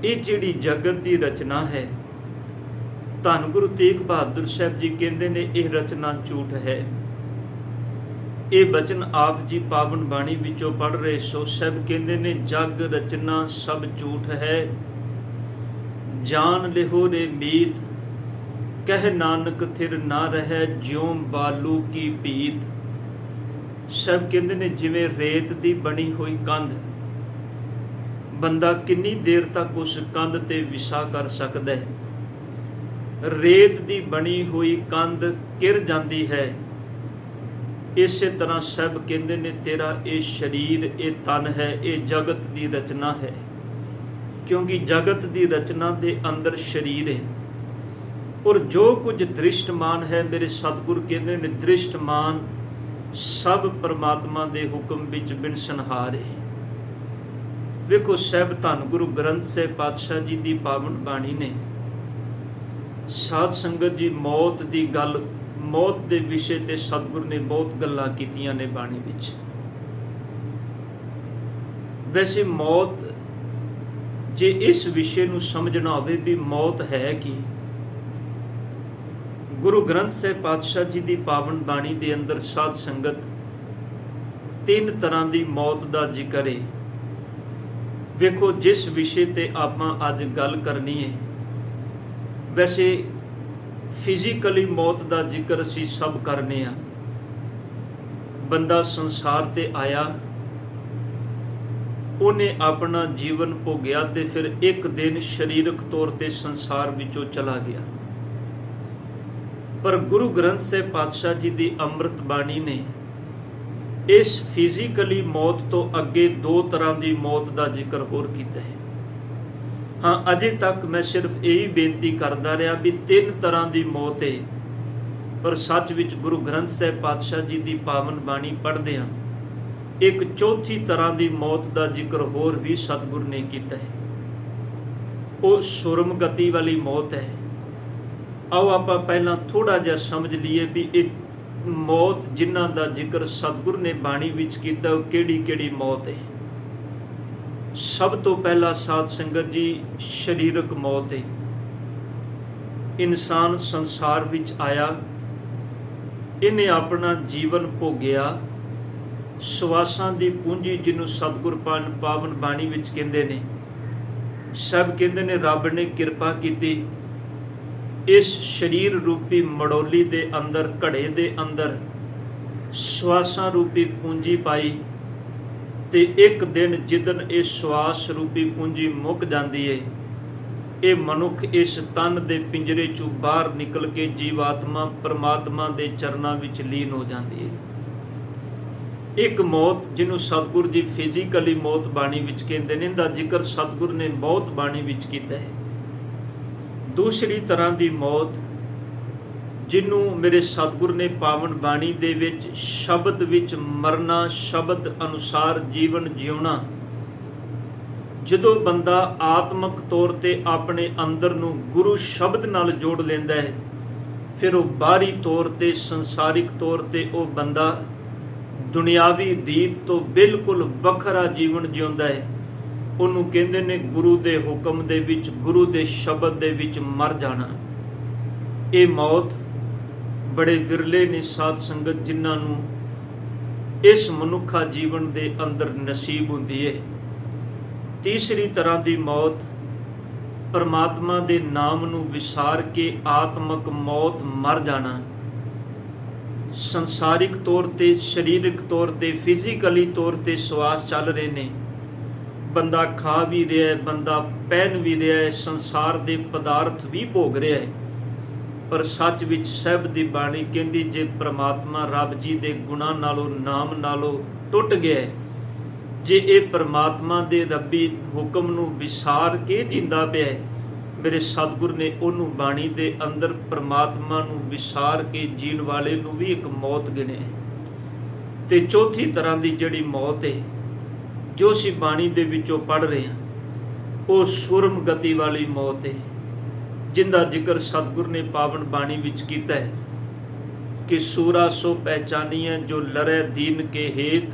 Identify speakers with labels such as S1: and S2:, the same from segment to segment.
S1: ਇਹ ਜਿਹੜੀ ਜਗਤ ਦੀ ਰਚਨਾ ਹੈ, ਧੰਨ ਗੁਰੂ ਤੇਗ ਬਹਾਦਰ ਸਾਹਿਬ ਜੀ ਕਹਿੰਦੇ ਨੇ ਇਹ ਰਚਨਾ ਝੂਠ ਹੈ। ਇਹ ਬਚਨ ਆਪ ਜੀ ਪਾਵਨ ਬਾਣੀ ਵਿੱਚੋਂ ਪੜ੍ਹ ਰਹੇ ਸੋ। ਸਾਹਿਬ ਕਹਿੰਦੇ ਨੇ ਜਗ ਰਚਨਾ ਸਭ ਝੂਠ ਹੈ, ਜਾਨ ਲਿਹੋ ਰੇ ਮੀਤ, ਕਹਿ ਨਾਨਕ ਥਿਰ ਨਾ ਰਹਿ ਜਿਉਂ ਬਾਲੂ ਕੀ ਭੀਤ। ਸਾਹਿਬ ਕਹਿੰਦੇ ਨੇ ਜਿਵੇਂ ਰੇਤ ਦੀ ਬਣੀ ਹੋਈ ਕੰਧ, ਬੰਦਾ ਕਿੰਨੀ ਦੇਰ ਤੱਕ ਉਸ ਕੰਧ ਤੇ ਵਿਸਾ ਕਰ ਸਕਦਾ ਹੈ। ਰੇਤ ਦੀ ਬਣੀ ਹੋਈ ਕੰਧ ਕਿਰ ਜਾਂਦੀ ਹੈ। ਇਸੇ ਤਰ੍ਹਾਂ ਸਭ ਕਹਿੰਦੇ ਨੇ ਤੇਰਾ ਇਹ ਸਰੀਰ, ਇਹ ਤਨ ਹੈ, ਇਹ ਜਗਤ ਦੀ ਰਚਨਾ ਹੈ। ਕਿਉਂਕਿ ਜਗਤ ਦੀ ਰਚਨਾ ਦੇ ਅੰਦਰ ਸਰੀਰ ਹੈ, ਔਰ ਜੋ ਕੁਝ ਦ੍ਰਿਸ਼ਟਮਾਨ ਹੈ ਮੇਰੇ ਸਤਿਗੁਰ ਕਹਿੰਦੇ ਨੇ ਦ੍ਰਿਸ਼ਟਮਾਨ ਸਭ ਪਰਮਾਤਮਾ ਦੇ ਹੁਕਮ ਵਿੱਚ ਬਿਨਸਨਹਾਰ ਹੈ। ਵੇਖੋ ਸਾਹਿਬ ਧੰਨ ਗੁਰੂ ਗ੍ਰੰਥ ਸਾਹਿਬ ਪਾਤਸ਼ਾਹ ਜੀ ਦੀ ਪਾਵਨ ਬਾਣੀ ਨੇ ਸਾਧ ਸੰਗਤ ਜੀ ਮੌਤ ਦੀ ਗੱਲ, ਮੌਤ ਦੇ ਵਿਸ਼ੇ ਤੇ ਸਤਿਗੁਰ ਨੇ ਬਹੁਤ ਗੱਲਾਂ ਕੀਤੀਆਂ ਨੇ ਬਾਣੀ ਵਿੱਚ। ਵੈਸੇ ਮੌਤ, ਜੇ ਇਸ ਵਿਸ਼ੇ ਨੂੰ ਸਮਝਣਾ ਹੋਵੇ ਵੀ ਮੌਤ ਹੈ ਕੀ, ਗੁਰੂ ਗ੍ਰੰਥ ਸਾਹਿਬ ਪਾਤਸ਼ਾਹ ਜੀ ਦੀ ਪਾਵਨ ਬਾਣੀ ਦੇ ਅੰਦਰ ਸਾਧ ਸੰਗਤ 3 ਤਰ੍ਹਾਂ ਦੀ ਮੌਤ ਦਾ ਜ਼ਿਕਰ ਹੈ। ਵੇਖੋ ਜਿਸ ਵਿਸ਼ੇ ਤੇ ਆਪਾਂ ਅੱਜ ਗੱਲ ਕਰਨੀ ਹੈ, ਵੈਸੇ ਫਿਜ਼ੀਕਲੀ ਮੌਤ ਦਾ ਜ਼ਿਕਰ ਅਸੀਂ ਸਭ ਕਰਨੇ ਆ। ਬੰਦਾ ਸੰਸਾਰ ਤੇ ਆਇਆ, ਉਹਨੇ ਆਪਣਾ ਜੀਵਨ ਭੋਗਿਆ ਤੇ ਫਿਰ ਇੱਕ ਦਿਨ ਸਰੀਰਕ ਤੌਰ ਤੇ ਸੰਸਾਰ ਵਿੱਚੋਂ ਚਲਾ ਗਿਆ। ਪਰ ਗੁਰੂ ਗ੍ਰੰਥ ਸਾਹਿਬ ਪਾਤਸ਼ਾਹ ਜੀ ਦੀ ਅੰਮ੍ਰਿਤ ਬਾਣੀ ਨੇ ਇਸ ਫਿਜ਼ੀਕਲੀ ਮੌਤ ਤੋਂ ਅੱਗੇ 2 ਤਰ੍ਹਾਂ ਦੀ ਮੌਤ ਦਾ ਜ਼ਿਕਰ ਹੋਰ ਕੀਤਾ ਹੈ। ਹਾਂ, ਅਜੇ ਤੱਕ ਮੈਂ ਸਿਰਫ ਇਹੀ ਬੇਨਤੀ ਕਰਦਾ ਰਿਹਾ ਵੀ 3 ਤਰ੍ਹਾਂ ਦੀ ਮੌਤ ਹੈ, ਪਰ ਸੱਚ ਵਿੱਚ ਗੁਰੂ ਗ੍ਰੰਥ ਸਾਹਿਬ ਪਾਤਸ਼ਾਹ ਜੀ ਦੀ ਪਾਵਨ ਬਾਣੀ ਪੜ੍ਹਦੇ ਹਾਂ ਇੱਕ 4ਥੀ ਤਰ੍ਹਾਂ ਦੀ ਮੌਤ ਦਾ ਜ਼ਿਕਰ ਹੋਰ ਵੀ ਸਤਿਗੁਰ ਨੇ ਕੀਤਾ ਹੈ। ਉਹ ਸੁਰਮ ਗਤੀ ਵਾਲੀ ਮੌਤ ਹੈ। ਆਓ ਆਪਾਂ ਪਹਿਲਾਂ ਥੋੜਾ ਜਿਹਾ ਸਮਝ ਲਈਏ ਵੀ ਇਹ ਮੌਤ ਜਿਨ੍ਹਾਂ ਦਾ ਜ਼ਿਕਰ ਸਤਿਗੁਰ ਨੇ ਬਾਣੀ ਵਿੱਚ ਕੀਤਾ ਉਹ ਕਿਹੜੀ ਕਿਹੜੀ ਮੌਤ ਹੈ। ਸਭ ਤੋਂ ਪਹਿਲਾ ਸਾਧ ਸੰਗਤ ਜੀ ਸਰੀਰਕ ਮੌਤ ਹੈ। ਇਨਸਾਨ ਸੰਸਾਰ ਵਿੱਚ ਆਇਆ, ਇਹਨੇ ਆਪਣਾ ਜੀਵਨ ਭੋਗਿਆ, ਸਵਾਸਾਂ ਦੀ ਪੂੰਜੀ ਜਿਹਨੂੰ ਸਤਿਗੁਰ ਪਾਵਨ ਬਾਣੀ ਵਿੱਚ ਕਹਿੰਦੇ ਨੇ। ਸਭ ਕਹਿੰਦੇ ਨੇ ਰੱਬ ਨੇ ਕਿਰਪਾ ਕੀਤੀ, ਇਸ ਸਰੀਰ ਰੂਪੀ ਮੜੋਲੀ ਦੇ ਅੰਦਰ, ਘੜੇ ਦੇ ਅੰਦਰ ਸਵਾਸਾਂ ਰੂਪੀ ਪੂੰਜੀ ਪਾਈ, ਤੇ ਇੱਕ ਦਿਨ ਜਿੱਦਣ ਇਹ ਸਵਾਸ ਰੂਪੀ ਪੂੰਜੀ ਮੁੱਕ ਜਾਂਦੀ ਹੈ, ਇਹ ਮਨੁੱਖ ਇਸ ਤਨ ਦੇ ਪਿੰਜਰੇ ਚੋਂ ਬਾਹਰ ਨਿਕਲ ਕੇ ਜੀਵਾਤਮਾ ਪਰਮਾਤਮਾ ਦੇ ਚਰਨਾਂ ਵਿੱਚ ਲੀਨ ਹੋ ਜਾਂਦੀ ਹੈ। ਇੱਕ ਮੌਤ ਜਿਹਨੂੰ ਸਤਿਗੁਰ ਜੀ ਫਿਜ਼ੀਕਲੀ ਮੌਤ ਬਾਣੀ ਵਿੱਚ ਕਹਿੰਦੇ ਨੇ, ਇਹਦਾ ਜ਼ਿਕਰ ਸਤਿਗੁਰ ਨੇ ਬਹੁਤ ਬਾਣੀ ਵਿੱਚ ਕੀਤਾ ਹੈ। ਦੂਸਰੀ ਤਰ੍ਹਾਂ ਦੀ ਮੌਤ ਜਿਹਨੂੰ ਮੇਰੇ ਸਤਿਗੁਰ ਨੇ ਪਾਵਨ ਬਾਣੀ ਦੇ ਵਿੱਚ ਸ਼ਬਦ ਵਿੱਚ ਮਰਨਾ, ਸ਼ਬਦ ਅਨੁਸਾਰ ਜੀਵਨ ਜਿਉਣਾ। ਜਦੋਂ ਬੰਦਾ ਆਤਮਿਕ ਤੌਰ ਤੇ ਆਪਣੇ ਅੰਦਰ ਨੂੰ ਗੁਰੂ ਸ਼ਬਦ ਨਾਲ ਜੋੜ ਲੈਂਦਾ ਹੈ, ਫਿਰ ਉਹ ਬਾਹਰੀ ਤੌਰ ਤੇ, ਸੰਸਾਰਿਕ ਤੌਰ ਤੇ ਉਹ ਬੰਦਾ ਦੁਨਿਆਵੀ ਰੀਤ ਤੋਂ ਬਿਲਕੁਲ ਵੱਖਰਾ ਜੀਵਨ ਜਿਉਂਦਾ ਹੈ। ਉਹਨੂੰ ਕਹਿੰਦੇ ਨੇ ਗੁਰੂ ਦੇ ਹੁਕਮ ਦੇ ਵਿੱਚ, ਗੁਰੂ ਦੇ ਸ਼ਬਦ ਦੇ ਵਿੱਚ ਮਰ ਜਾਣਾ। ਇਹ ਮੌਤ ਬੜੇ ਵਿਰਲੇ ਨੇ ਸਾਧ ਸੰਗਤ ਜਿਨ੍ਹਾਂ ਨੂੰ ਇਸ ਮਨੁੱਖਾ ਜੀਵਨ ਦੇ ਅੰਦਰ ਨਸੀਬ ਹੁੰਦੀ ਹੈ। ਤੀਸਰੀ ਤਰ੍ਹਾਂ ਦੀ ਮੌਤ ਪਰਮਾਤਮਾ ਦੇ ਨਾਮ ਨੂੰ ਵਿਸਾਰ ਕੇ ਆਤਮਿਕ ਮੌਤ ਮਰ ਜਾਣਾ। ਸੰਸਾਰਿਕ ਤੌਰ ਤੇ, ਸਰੀਰਕ ਤੌਰ ਤੇ, ਫਿਜ਼ੀਕਲੀ ਤੌਰ ਤੇ ਸਵਾਸ ਚੱਲ ਰਹੇ ਨੇ, ਬੰਦਾ ਖਾ ਵੀ ਰਿਹਾ ਹੈ, ਬੰਦਾ ਪਹਿਨ ਵੀ ਰਿਹਾ ਹੈ, ਸੰਸਾਰ ਦੇ ਪਦਾਰਥ ਵੀ ਭੋਗ ਰਿਹਾ ਹੈ, ਪਰ ਸੱਚ ਵਿੱਚ ਸਾਹਿਬ ਦੀ ਬਾਣੀ ਕਹਿੰਦੀ ਜੇ ਪ੍ਰਮਾਤਮਾ ਰੱਬ ਜੀ ਦੇ ਗੁਣਾਂ ਨਾਲੋਂ, ਨਾਮ ਨਾਲੋਂ ਟੁੱਟ ਗਿਆ ਹੈ, ਜੇ ਇਹ ਪ੍ਰਮਾਤਮਾ ਦੇ ਰੱਬੀ ਹੁਕਮ ਨੂੰ ਵਿਸਾਰ ਕੇ ਜਿੰਦਾ ਪਿਆ ਹੈ, ਮੇਰੇ ਸਤਿਗੁਰ ਨੇ ਉਹਨੂੰ ਬਾਣੀ ਦੇ ਅੰਦਰ ਪ੍ਰਮਾਤਮਾ ਨੂੰ ਵਿਸਾਰ ਕੇ ਜੀਣ ਵਾਲੇ ਨੂੰ ਵੀ ਇੱਕ ਮੌਤ ਗਿਣਿਆ। ਤੇ ਚੌਥੀ ਤਰ੍ਹਾਂ ਦੀ ਜਿਹੜੀ ਮੌਤ ਹੈ ਜੋ ਅਸੀਂ ਬਾਣੀ ਦੇ ਵਿੱਚੋਂ ਪੜ੍ਹ ਰਹੇ ਹਾਂ, ਉਹ ਸੁਰਮ ਗਤੀ ਵਾਲੀ ਮੌਤ ਹੈ, ਜਿੰਦਾ ਜ਼ਿਕਰ ਸਤਿਗੁਰ ਨੇ ਪਾਵਨ ਬਾਣੀ ਵਿੱਚ ਕੀਤਾ ਹੈ ਕਿ ਸੂਰਾ ਸੋ ਪਹਿਚਾਨੀਐ ਜੋ ਲਰੈ ਦੀਨ ਕੇ ਹੇਤ,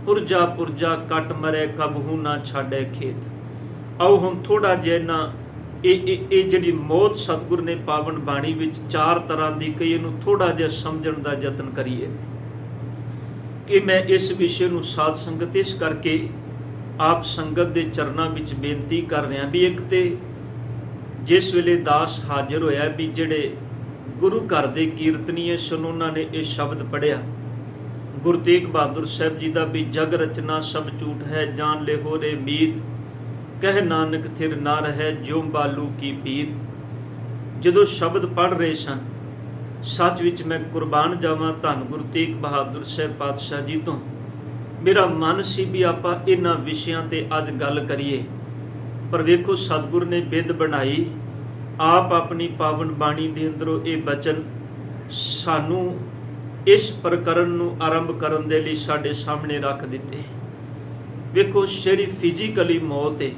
S1: ਪੁਰਜਾ ਪੁਰਜਾ ਕੱਟ ਮਰੈ ਕਬਹੂ ਨਾ ਛਾੜੈ ਖੇਤ। आओ हम थोड़ा जिहा इन्हां ਇਹ ਜਿਹੜੀ ਮੌਤ ਸਤਿਗੁਰ ਨੇ ਪਾਵਨ ਬਾਣੀ ਵਿੱਚ 4 ਤਰ੍ਹਾਂ ਦੀ ਕਹੀ, ਇਹਨੂੰ ਥੋੜਾ ਜਿਹਾ ਸਮਝਣ ਦਾ ਯਤਨ ਕਰੀਏ। ਕਿ ਮੈਂ ਇਸ ਵਿਸ਼ੇ ਨੂੰ ਸਾਧ ਸੰਗਤ ਇਸ ਕਰਕੇ ਆਪ ਸੰਗਤ ਦੇ ਚਰਨਾਂ ਵਿੱਚ ਬੇਨਤੀ ਕਰ ਰਿਹਾ ਵੀ ਇੱਕ ਤੇ ਜਿਸ ਵੇਲੇ ਦਾਸ ਹਾਜ਼ਰ ਹੋਇਆ ਵੀ ਜਿਹੜੇ ਗੁਰੂ ਘਰ ਦੇ ਕੀਰਤਨੀਏ ਸਨ ਉਹਨਾਂ ਨੇ ਇਹ ਸ਼ਬਦ ਪੜ੍ਹਿਆ ਗੁਰੂ ਤੇਗ ਬਹਾਦਰ ਸਾਹਿਬ ਜੀ ਦਾ ਵੀ ਜਗ ਰਚਨਾ ਸਭ ਝੂਠ ਹੈ ਜਾਨ ਲਿਹੋ ਰੇ ਮੀਤ ਕਹਿ ਨਾਨਕ ਥਿਰ ਨਾ ਰਹਿ ਜਿਉ ਬਾਲੂ ਕੀ ਪੀਤ। ਜਦੋਂ ਸ਼ਬਦ ਪੜ੍ਹ ਰਹੇ ਸਨ ਸੱਚ ਵਿੱਚ ਮੈਂ ਕੁਰਬਾਨ ਜਾਵਾਂ ਧੰਨ ਗੁਰੂ ਤੇਗ ਬਹਾਦਰ ਸਾਹਿਬ ਪਾਤਸ਼ਾਹ ਜੀ ਤੋਂ। ਮੇਰਾ ਮਨ ਸੀ ਵੀ ਆਪਾਂ ਇਹਨਾਂ ਵਿਸ਼ਿਆਂ ਤੇ ਅੱਜ ਗੱਲ ਕਰੀਏ, ਪਰ ਵੇਖੋ ਸਤਿਗੁਰ ਨੇ ਬਿੰਦ ਬਣਾਈ, ਆਪ ਆਪਣੀ ਪਾਵਨ ਬਾਣੀ ਦੇ ਅੰਦਰੋਂ ਇਹ ਬਚਨ ਸਾਨੂੰ ਇਸ ਪ੍ਰਕਰਨ ਨੂੰ ਆਰੰਭ ਕਰਨ ਦੇ ਲਈ ਸਾਡੇ ਸਾਹਮਣੇ ਰੱਖ ਦਿੱਤੇ। ਵੇਖੋ ਜਿਹੜੀ ਫਿਜ਼ੀਕਲੀ ਮੌਤ ਹੈ,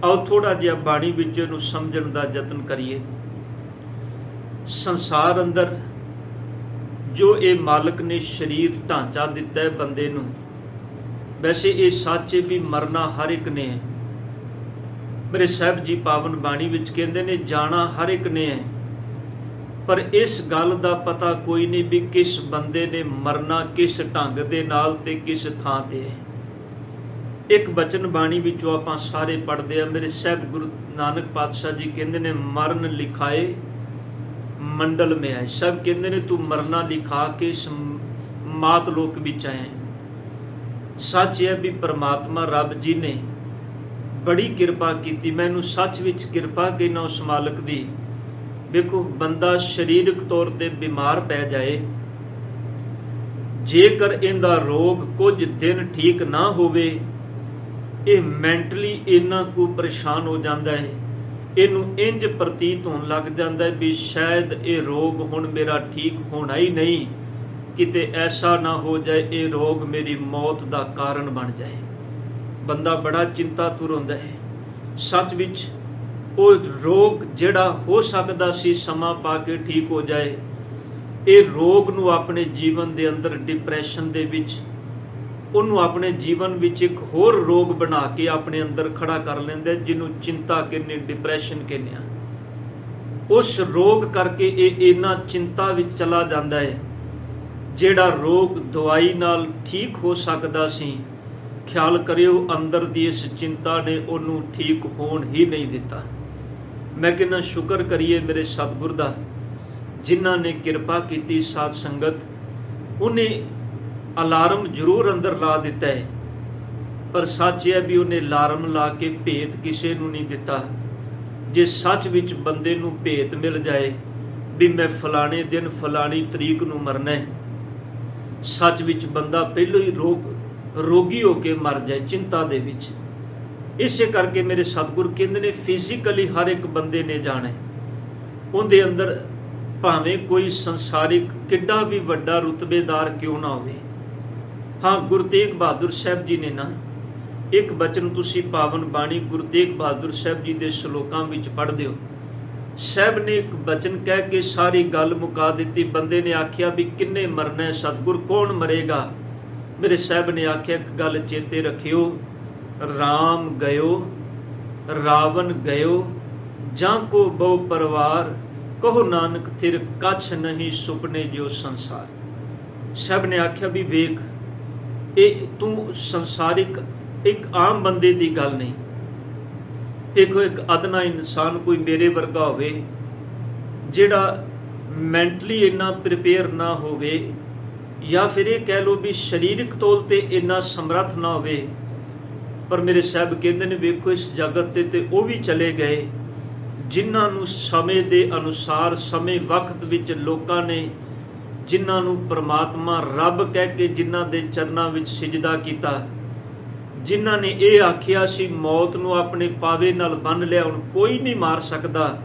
S1: ਆਓ ਥੋੜਾ ਜਿਹਾ ਬਾਣੀ ਵਿੱਚ ਇਹਨੂੰ ਸਮਝਣ ਦਾ ਯਤਨ ਕਰੀਏ। ਸੰਸਾਰ ਅੰਦਰ ਜੋ ਇਹ ਮਾਲਕ ਨੇ ਸਰੀਰ ਢਾਂਚਾ ਦਿੱਤਾ ਹੈ ਬੰਦੇ ਨੂੰ, ਵੈਸੇ ਇਹ ਸੱਚ ਹੈ ਵੀ ਮਰਨਾ ਹਰ ਇੱਕ ਨੇ ਹੈ। ਮੇਰੇ ਸਾਹਿਬ ਜੀ ਪਾਵਨ ਬਾਣੀ ਵਿੱਚ ਕਹਿੰਦੇ ਨੇ ਜਾਣਾ ਹਰ ਇੱਕ ਨੇ ਹੈ, ਪਰ ਇਸ ਗੱਲ ਦਾ ਪਤਾ ਕੋਈ ਨਹੀਂ ਵੀ ਕਿਸ ਬੰਦੇ ਨੇ ਮਰਨਾ ਕਿਸ ਢੰਗ ਦੇ ਨਾਲ ਤੇ ਕਿਸ ਥਾਂ ਤੇ ਹੈ। ਇੱਕ ਬਚਨ ਬਾਣੀ ਵਿੱਚੋਂ ਆਪਾਂ ਸਾਰੇ ਪੜ੍ਹਦੇ ਆ, ਮੇਰੇ ਸਾਹਿਬ ਗੁਰੂ ਨਾਨਕ ਪਾਤਸ਼ਾਹ ਜੀ ਕਹਿੰਦੇ ਨੇ ਮਰਨ ਲਿਖਾਏ ਮੰਡਲ ਮੇ ਆਏ। ਸਭ ਕਹਿੰਦੇ ਨੇ ਤੂੰ ਮਰਨਾ ਲਿਖਾ ਕੇ ਮਾਤ ਲੋਕ ਵਿੱਚ ਆਇਆ। ਸੱਚ ਹੈ ਵੀ ਪਰਮਾਤਮਾ ਰੱਬ ਜੀ ਨੇ ਬੜੀ ਕਿਰਪਾ ਕੀਤੀ। ਮੈਨੂੰ ਸੱਚ ਵਿੱਚ ਕਿਰਪਾ ਕਹਿਣਾ ਉਸ ਮਾਲਕ ਦੀ। ਵੇਖੋ ਬੰਦਾ ਸਰੀਰਕ ਤੌਰ ਤੇ ਬਿਮਾਰ ਪੈ ਜਾਏ, ਜੇਕਰ ਇਹਦਾ ਰੋਗ ਕੁਝ ਦਿਨ ਠੀਕ ਨਾ ਹੋਵੇ, ਇਹ ਮੈਂਟਲੀ ਇੰਨਾ ਕੁ ਪਰੇਸ਼ਾਨ ਹੋ ਜਾਂਦਾ ਹੈ, ਇਹਨੂੰ ਇੰਜ ਪ੍ਰਤੀਤ ਹੋਣ ਲੱਗ ਜਾਂਦਾ ਹੈ ਵੀ ਸ਼ਾਇਦ ਇਹ ਰੋਗ ਹੁਣ ਮੇਰਾ ਠੀਕ ਹੋਣਾ ਹੀ ਨਹੀਂ, ਕਿਤੇ ਐਸਾ ਨਾ ਹੋ ਜਾਏ ਇਹ ਰੋਗ ਮੇਰੀ ਮੌਤ ਦਾ ਕਾਰਨ ਬਣ ਜਾਏ। ਬੰਦਾ ਬੜਾ ਚਿੰਤਾਤੁਰ ਹੁੰਦਾ ਹੈ। ਸੱਚ ਵਿੱਚ ਉਹ ਰੋਗ ਜਿਹੜਾ ਹੋ ਸਕਦਾ ਸੀ ਸਮਾਂ ਪਾ ਕੇ ਠੀਕ ਹੋ ਜਾਏ, ਇਹ ਰੋਗ ਨੂੰ ਆਪਣੇ ਜੀਵਨ ਦੇ ਅੰਦਰ ਡਿਪਰੈਸ਼ਨ ਦੇ ਵਿੱਚ ਉਹਨੂੰ ਆਪਣੇ ਜੀਵਨ ਵਿੱਚ ਇੱਕ ਹੋਰ ਰੋਗ ਬਣਾ ਕੇ ਆਪਣੇ ਅੰਦਰ ਖੜਾ ਕਰ ਲੈਂਦਾ, ਜਿਹਨੂੰ ਚਿੰਤਾ ਕਹਿੰਦੇ, ਡਿਪਰੈਸ਼ਨ ਕਹਿੰਦੇ ਆ। ਉਸ ਰੋਗ ਕਰਕੇ ਇਹ ਇੰਨਾ ਚਿੰਤਾ ਵਿੱਚ ਚਲਾ ਜਾਂਦਾ ਹੈ। ਜਿਹੜਾ ਰੋਗ ਦਵਾਈ ਨਾਲ ਠੀਕ ਹੋ ਸਕਦਾ ਸੀ, ਖਿਆਲ ਕਰਿਓ ਅੰਦਰ ਦੀ ਇਸ ਚਿੰਤਾ ਨੇ ਉਹਨੂੰ ਠੀਕ ਹੋਣ ਹੀ ਨਹੀਂ ਦਿੱਤਾ। ਮੈਂ ਕਹਿੰਦਾ ਸ਼ੁਕਰ ਕਰੀਏ ਮੇਰੇ ਸਤਿਗੁਰ ਦਾ, ਜਿਨ੍ਹਾਂ ਨੇ ਕਿਰਪਾ ਕੀਤੀ ਸਾਧ ਸੰਗਤ। ਉਹਨੇ ਅਲਾਰਮ ਜ਼ਰੂਰ ਅੰਦਰ ਲਾ ਦਿੱਤਾ ਹੈ, ਪਰ ਸੱਚ ਹੈ ਵੀ ਉਹਨੇ ਅਲਾਰਮ ਲਾ ਕੇ ਭੇਤ ਕਿਸੇ ਨੂੰ ਨਹੀਂ ਦਿੱਤਾ। ਜੇ ਸੱਚ ਵਿੱਚ ਬੰਦੇ ਨੂੰ ਭੇਤ ਮਿਲ ਜਾਏ ਵੀ ਮੈਂ ਫਲਾਣੇ ਦਿਨ ਫਲਾਣੀ ਤਰੀਕ ਨੂੰ ਮਰਨਾ ਹੈ, ਸੱਚ ਵਿੱਚ ਬੰਦਾ ਪਹਿਲੋਂ ਹੀ ਰੋਗੀ ਹੋ ਕੇ ਮਰ ਜਾਏ ਚਿੰਤਾ ਦੇ ਵਿੱਚ। ਇਸੇ ਕਰਕੇ ਮੇਰੇ ਸਤਿਗੁਰ ਕਹਿੰਦੇ ਨੇ ਫਿਜ਼ੀਕਲੀ ਹਰ ਇੱਕ ਬੰਦੇ ਨੇ ਜਾਣਾ, ਉਹਦੇ ਅੰਦਰ ਭਾਵੇਂ ਕੋਈ ਸੰਸਾਰਿਕ ਕਿੱਡਾ ਵੀ ਵੱਡਾ ਰੁਤਬੇਦਾਰ ਕਿਉਂ ਨਾ ਹੋਵੇ। ਹਾਂ, ਗੁਰੂ ਤੇਗ ਬਹਾਦਰ ਸਾਹਿਬ ਜੀ ਨੇ ਨਾ ਇੱਕ ਬਚਨ ਤੁਸੀਂ ਪਾਵਨ ਬਾਣੀ ਗੁਰੂ ਤੇਗ ਬਹਾਦਰ ਸਾਹਿਬ ਜੀ ਦੇ ਸ਼ਲੋਕਾਂ ਵਿੱਚ ਪੜ੍ਹਦੇ ਹੋ। ਸਾਹਿਬ ਨੇ ਇੱਕ ਬਚਨ ਕਹਿ ਕੇ ਸਾਰੀ ਗੱਲ ਮੁਕਾ ਦਿੱਤੀ। ਬੰਦੇ ਨੇ ਆਖਿਆ ਵੀ ਕਿੰਨੇ ਮਰਨਾ ਹੈ ਸਤਿਗੁਰ, ਕੌਣ ਮਰੇਗਾ? ਮੇਰੇ ਸਾਹਿਬ ਨੇ ਆਖਿਆ ਇੱਕ ਗੱਲ ਚੇਤੇ ਰੱਖਿਓ, ਰਾਮ ਗਇਓ ਰਾਵਣ ਗਇਓ ਜਾਂ ਕੋ ਬਹੁ ਪਰਿਵਾਰ ਕਹੋ ਨਾਨਕ ਥਿਰ ਕੱਛ ਨਹੀਂ ਸੁਪਨੇ ਜੋ ਸੰਸਾਰ। ਸਾਹਿਬ ਨੇ ਆਖਿਆ ਵੀ ਵੇਖ, ਇਹ ਤੂੰ ਸੰਸਾਰਿਕ ਇੱਕ ਆਮ ਬੰਦੇ ਦੀ ਗੱਲ ਨਹੀਂ। ਦੇਖੋ ਇੱਕ ਅਦਨਾ ਇਨਸਾਨ ਕੋਈ ਮੇਰੇ ਵਰਗਾ ਹੋਵੇ ਜਿਹੜਾ ਮੈਂਟਲੀ ਇੰਨਾ ਪ੍ਰਿਪੇਅਰ ਨਾ ਹੋਵੇ, ਜਾਂ ਫਿਰ ਇਹ ਕਹਿ ਲਓ ਵੀ ਸਰੀਰਕ ਤੌਰ ਤੇ ਇੰਨਾ ਸਮਰੱਥ ਨਾ ਹੋਵੇ, ਪਰ ਮੇਰੇ ਸਾਹਿਬ ਕਹਿੰਦੇ ਨੇ ਵੇਖੋ ਇਸ ਜਗਤ ਤੇ ਉਹ ਵੀ ਚਲੇ ਗਏ ਜਿਨ੍ਹਾਂ ਨੂੰ ਸਮੇਂ ਦੇ ਅਨੁਸਾਰ ਸਮੇਂ ਵਕਤ ਵਿੱਚ ਲੋਕਾਂ ਨੇ, ਜਿਨ੍ਹਾਂ ਨੂੰ ਪ੍ਰਮਾਤਮਾ ਰੱਬ ਕਹਿ ਕੇ ਜਿਨ੍ਹਾਂ ਦੇ ਚਰਨਾਂ ਵਿੱਚ ਸਿਜਦਾ ਕੀਤਾ, ਜਿਨ੍ਹਾਂ ਨੇ ਇਹ ਆਖਿਆ ਸੀ ਮੌਤ ਨੂੰ ਆਪਣੇ ਪਾਵੇ ਨਾਲ ਬੰਨ੍ਹ ਲਿਆ, ਹੁਣ ਕੋਈ ਨਹੀਂ ਮਾਰ ਸਕਦਾ।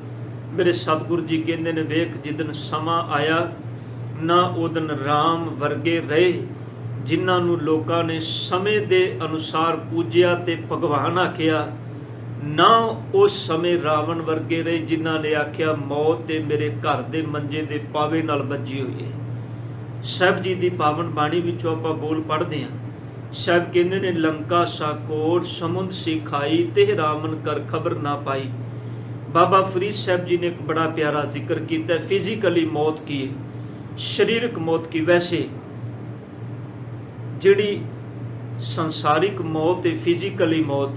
S1: ਮੇਰੇ ਸਤਿਗੁਰੂ ਜੀ ਕਹਿੰਦੇ ਨੇ ਵੇਖ ਜਿੱਦਣ ਸਮਾਂ ਆਇਆ ਨਾ ਉਦਨ ਰਾਮ ਵਰਗੇ ਰਹੇ, ਜਿਨ੍ਹਾਂ ਨੂੰ ਲੋਕਾਂ ਨੇ ਸਮੇਂ ਦੇ ਅਨੁਸਾਰ ਪੂਜਿਆ ਤੇ ਭਗਵਾਨ ਆਖਿਆ, ਨਾ ਉਸ ਸਮੇਂ ਰਾਵਣ ਵਰਗੇ ਰਹੇ ਜਿਨ੍ਹਾਂ ਨੇ ਆਖਿਆ ਮੌਤ ਤੇ ਮੇਰੇ ਘਰ ਦੇ ਮੰਜੇ ਦੇ ਪਾਵੇ ਨਾਲ ਵੱਜੀ ਹੋਈ ਹੈ। ਸਾਹਿਬ ਜੀ ਦੀ ਪਾਵਨ ਬਾਣੀ ਵਿੱਚੋਂ ਆਪਾਂ ਬੋਲ ਪੜ੍ਹਦੇ ਹਾਂ। ਸਾਹਿਬ ਕਹਿੰਦੇ ਨੇ ਲੰਕਾ ਸਾਕੋਟ ਸਮੁੰਦ ਸਿਖਾਈ ਤੇ ਰਾਮਨ ਕਰ ਖਬਰ ਨਾ ਪਾਈ। ਬਾਬਾ ਫਰੀਦ ਸਾਹਿਬ ਜੀ ਨੇ ਇੱਕ ਬੜਾ ਪਿਆਰਾ ਜ਼ਿਕਰ ਕੀਤਾ, ਫਿਜ਼ੀਕਲੀ ਮੌਤ ਕੀ ਹੈ, ਸਰੀਰਕ ਮੌਤ ਕੀ। ਵੈਸੇ ਜਿਹੜੀ ਸੰਸਾਰਿਕ ਮੌਤ ਹੈ, ਫਿਜ਼ੀਕਲੀ ਮੌਤ,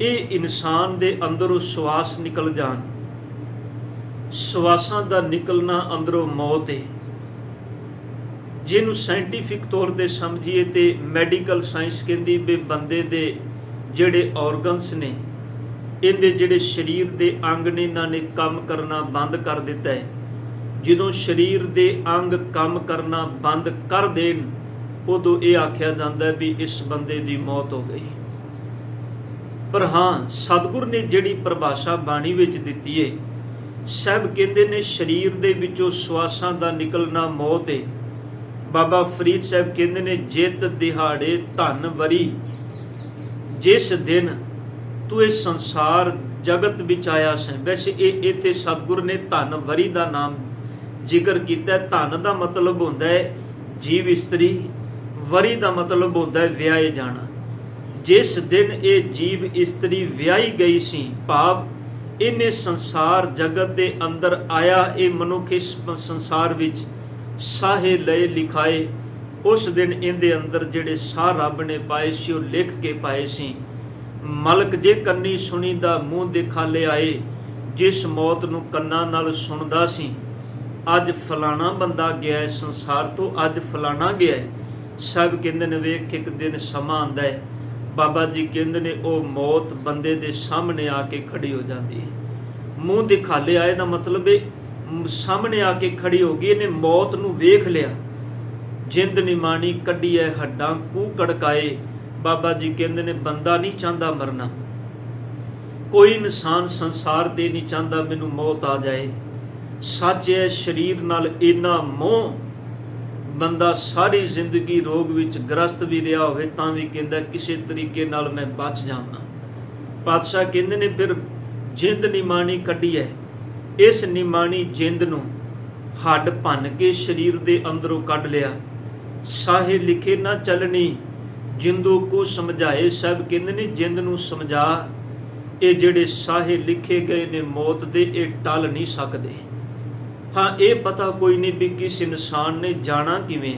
S1: ਇਹ ਇਨਸਾਨ ਦੇ ਅੰਦਰੋਂ ਸਵਾਸ ਨਿਕਲ ਜਾਣ, ਸਵਾਸਾਂ ਦਾ ਨਿਕਲਣਾ ਅੰਦਰੋਂ ਮੌਤ ਹੈ। ਜਿਹਨੂੰ ਸਾਇੰਟੀਫਿਕ ਤੌਰ ਤੇ ਸਮਝੀਏ ਤੇ ਮੈਡੀਕਲ ਸਾਇੰਸ ਕਹਿੰਦੀ ਵੀ ਬੰਦੇ ਦੇ ਜਿਹੜੇ ਆਰਗਨਸ ਨੇ, ਇਹਦੇ ਜਿਹੜੇ ਸਰੀਰ ਦੇ ਅੰਗ ਨੇ, ਇਹਨਾਂ ਨੇ ਕੰਮ ਕਰਨਾ ਬੰਦ ਕਰ ਦਿੱਤਾ ਹੈ। ਜਦੋਂ ਸਰੀਰ ਦੇ ਅੰਗ ਕੰਮ ਕਰਨਾ ਬੰਦ ਕਰ ਦੇਣ, ਉਦੋਂ ਇਹ ਆਖਿਆ ਜਾਂਦਾ ਵੀ ਇਸ ਬੰਦੇ ਦੀ ਮੌਤ ਹੋ ਗਈ। ਪਰ ਹਾਂ, ਸਤਿਗੁਰ ਨੇ ਜਿਹੜੀ ਪਰਿਭਾਸ਼ਾ ਬਾਣੀ ਵਿੱਚ ਦਿੱਤੀ ਹੈ, ਸਾਹਿਬ ਕਹਿੰਦੇ ਨੇ ਸਰੀਰ ਦੇ ਵਿੱਚੋਂ ਸਵਾਸਾਂ ਦਾ ਨਿਕਲਣਾ ਮੌਤ ਹੈ। ਬਾਬਾ ਫਰੀਦ ਸਾਹਿਬ ਕਹਿੰਦੇ ਨੇ ਜਿਤ ਦਿਹਾੜੇ ਧਨ ਵਰੀ, ਜਿਸ ਦਿਨ ਤੂੰ ਇਸ ਸੰਸਾਰ ਜਗਤ ਵਿੱਚ ਆਇਆ ਸੈਂ। ਵੈਸੇ ਇਹ ਇੱਥੇ ਸਤਿਗੁਰ ਨੇ ਧਨ ਵਰੀ ਦਾ ਨਾਮ ਜ਼ਿਕਰ ਕੀਤਾ। ਧਨ ਦਾ ਮਤਲਬ ਹੁੰਦਾ ਹੈ ਜੀਵ ਇਸਤਰੀ, ਵਰੀ ਦਾ ਮਤਲਬ ਹੁੰਦਾ ਹੈ ਵਿਆਹੇ ਜਾਣਾ। ਜਿਸ ਦਿਨ ਇਹ ਜੀਵ ਇਸਤਰੀ ਵਿਆਹੀ ਗਈ ਸੀ, ਭਾਵ ਇਹਨੇ ਸੰਸਾਰ ਜਗਤ ਦੇ ਅੰਦਰ ਆਇਆ, ਇਹ ਮਨੁੱਖ ਇਸ ਸੰਸਾਰ ਵਿੱਚ ਸਾਹੇ ਲਏ ਲਿਖਾਏ, ਉਸ ਦਿਨ ਇਹਦੇ ਅੰਦਰ ਜਿਹੜੇ ਸਾਹ ਰੱਬ ਨੇ ਪਾਏ ਸੀ ਉਹ ਲਿਖ ਕੇ ਪਾਏ ਸੀ। ਮਲਕ ਜੇ ਕੰਨੀ ਸੁਣੀ ਦਾ ਮੂੰਹ ਦਿਖਾਲੇ ਆਏ, ਜਿਸ ਮੌਤ ਨੂੰ ਕੰਨਾਂ ਨਾਲ ਸੁਣਦਾ ਸੀ, ਅੱਜ ਫਲਾਣਾ ਬੰਦਾ ਗਿਆ ਹੈ ਸੰਸਾਰ ਤੋਂ, ਅੱਜ ਫਲਾਣਾ ਗਿਆ ਹੈ। ਸਭ ਕਹਿੰਦੇ ਨੇ ਵੇਖ ਇੱਕ ਦਿਨ ਸਮਾਂ ਆਉਂਦਾ ਹੈ, ਬਾਬਾ ਜੀ ਕਹਿੰਦੇ ਨੇ ਉਹ ਮੌਤ ਬੰਦੇ ਦੇ ਸਾਹਮਣੇ ਆ ਕੇ ਖੜੀ ਹੋ ਜਾਂਦੀ ਹੈ। ਮੂੰਹ ਦਿਖਾਲੇ ਆਏ ਦਾ ਮਤਲਬ ਹੈ ਸਾਹਮਣੇ ਆ ਕੇ ਖੜੀ ਹੋ ਗਈ, ਇਹਨੇ ਮੌਤ ਨੂੰ ਵੇਖ ਲਿਆ। ਜਿੰਦ ਨਿਮਾਣੀ ਕੱਢੀ ਹੈ ਹੱਡਾਂ ਕੂ ਕੜਕਾਏ। ਬਾਬਾ ਜੀ ਕਹਿੰਦੇ ਨੇ ਬੰਦਾ ਨਹੀਂ ਚਾਹੁੰਦਾ ਮਰਨਾ, ਕੋਈ ਇਨਸਾਨ ਸੰਸਾਰ ਤੇ ਨਹੀਂ ਚਾਹੁੰਦਾ ਮੈਨੂੰ ਮੌਤ ਆ ਜਾਏ। ਸੱਚ ਹੈ, ਸਰੀਰ ਨਾਲ ਇੰਨਾ ਮੋਹ, ਬੰਦਾ ਸਾਰੀ ਜ਼ਿੰਦਗੀ ਰੋਗ ਵਿੱਚ ਗ੍ਰਸਤ ਵੀ ਰਿਹਾ ਹੋਵੇ ਤਾਂ ਵੀ ਕਹਿੰਦਾ ਕਿਸੇ ਤਰੀਕੇ ਨਾਲ ਮੈਂ ਬਚ ਜਾਵਾਂ। ਪਾਤਸ਼ਾਹ ਕਹਿੰਦੇ ਨੇ ਫਿਰ ਜਿੰਦ ਨਿਮਾਣੀ ਕੱਢੀ ਹੈ, ਇਸ ਨਿਮਾਣੀ ਜਿੰਦ ਨੂੰ ਹੱਡ ਭੰਨ ਕੇ ਸਰੀਰ ਦੇ ਅੰਦਰੋਂ ਕੱਢ ਲਿਆ। ਸਾਹੇ ਲਿਖੇ ਨਾ ਚੱਲਣੀ, ਜਿੰਦੂ ਕੋ ਸਮਝਾਏ। ਸਭ ਕਹਿੰਦੇ ਨੇ ਜਿੰਦ ਨੂੰ ਸਮਝਾ, ਇਹ ਜਿਹੜੇ ਸਾਹੇ ਲਿਖੇ ਗਏ ਨੇ ਮੌਤ ਦੇ, ਇਹ ਟਲ ਨਹੀਂ ਸਕਦੇ। ਹਾਂ, ਇਹ ਪਤਾ ਕੋਈ ਨਹੀਂ ਵੀ ਕਿਸ ਇਨਸਾਨ ਨੇ ਜਾਣਾ ਕਿਵੇਂ।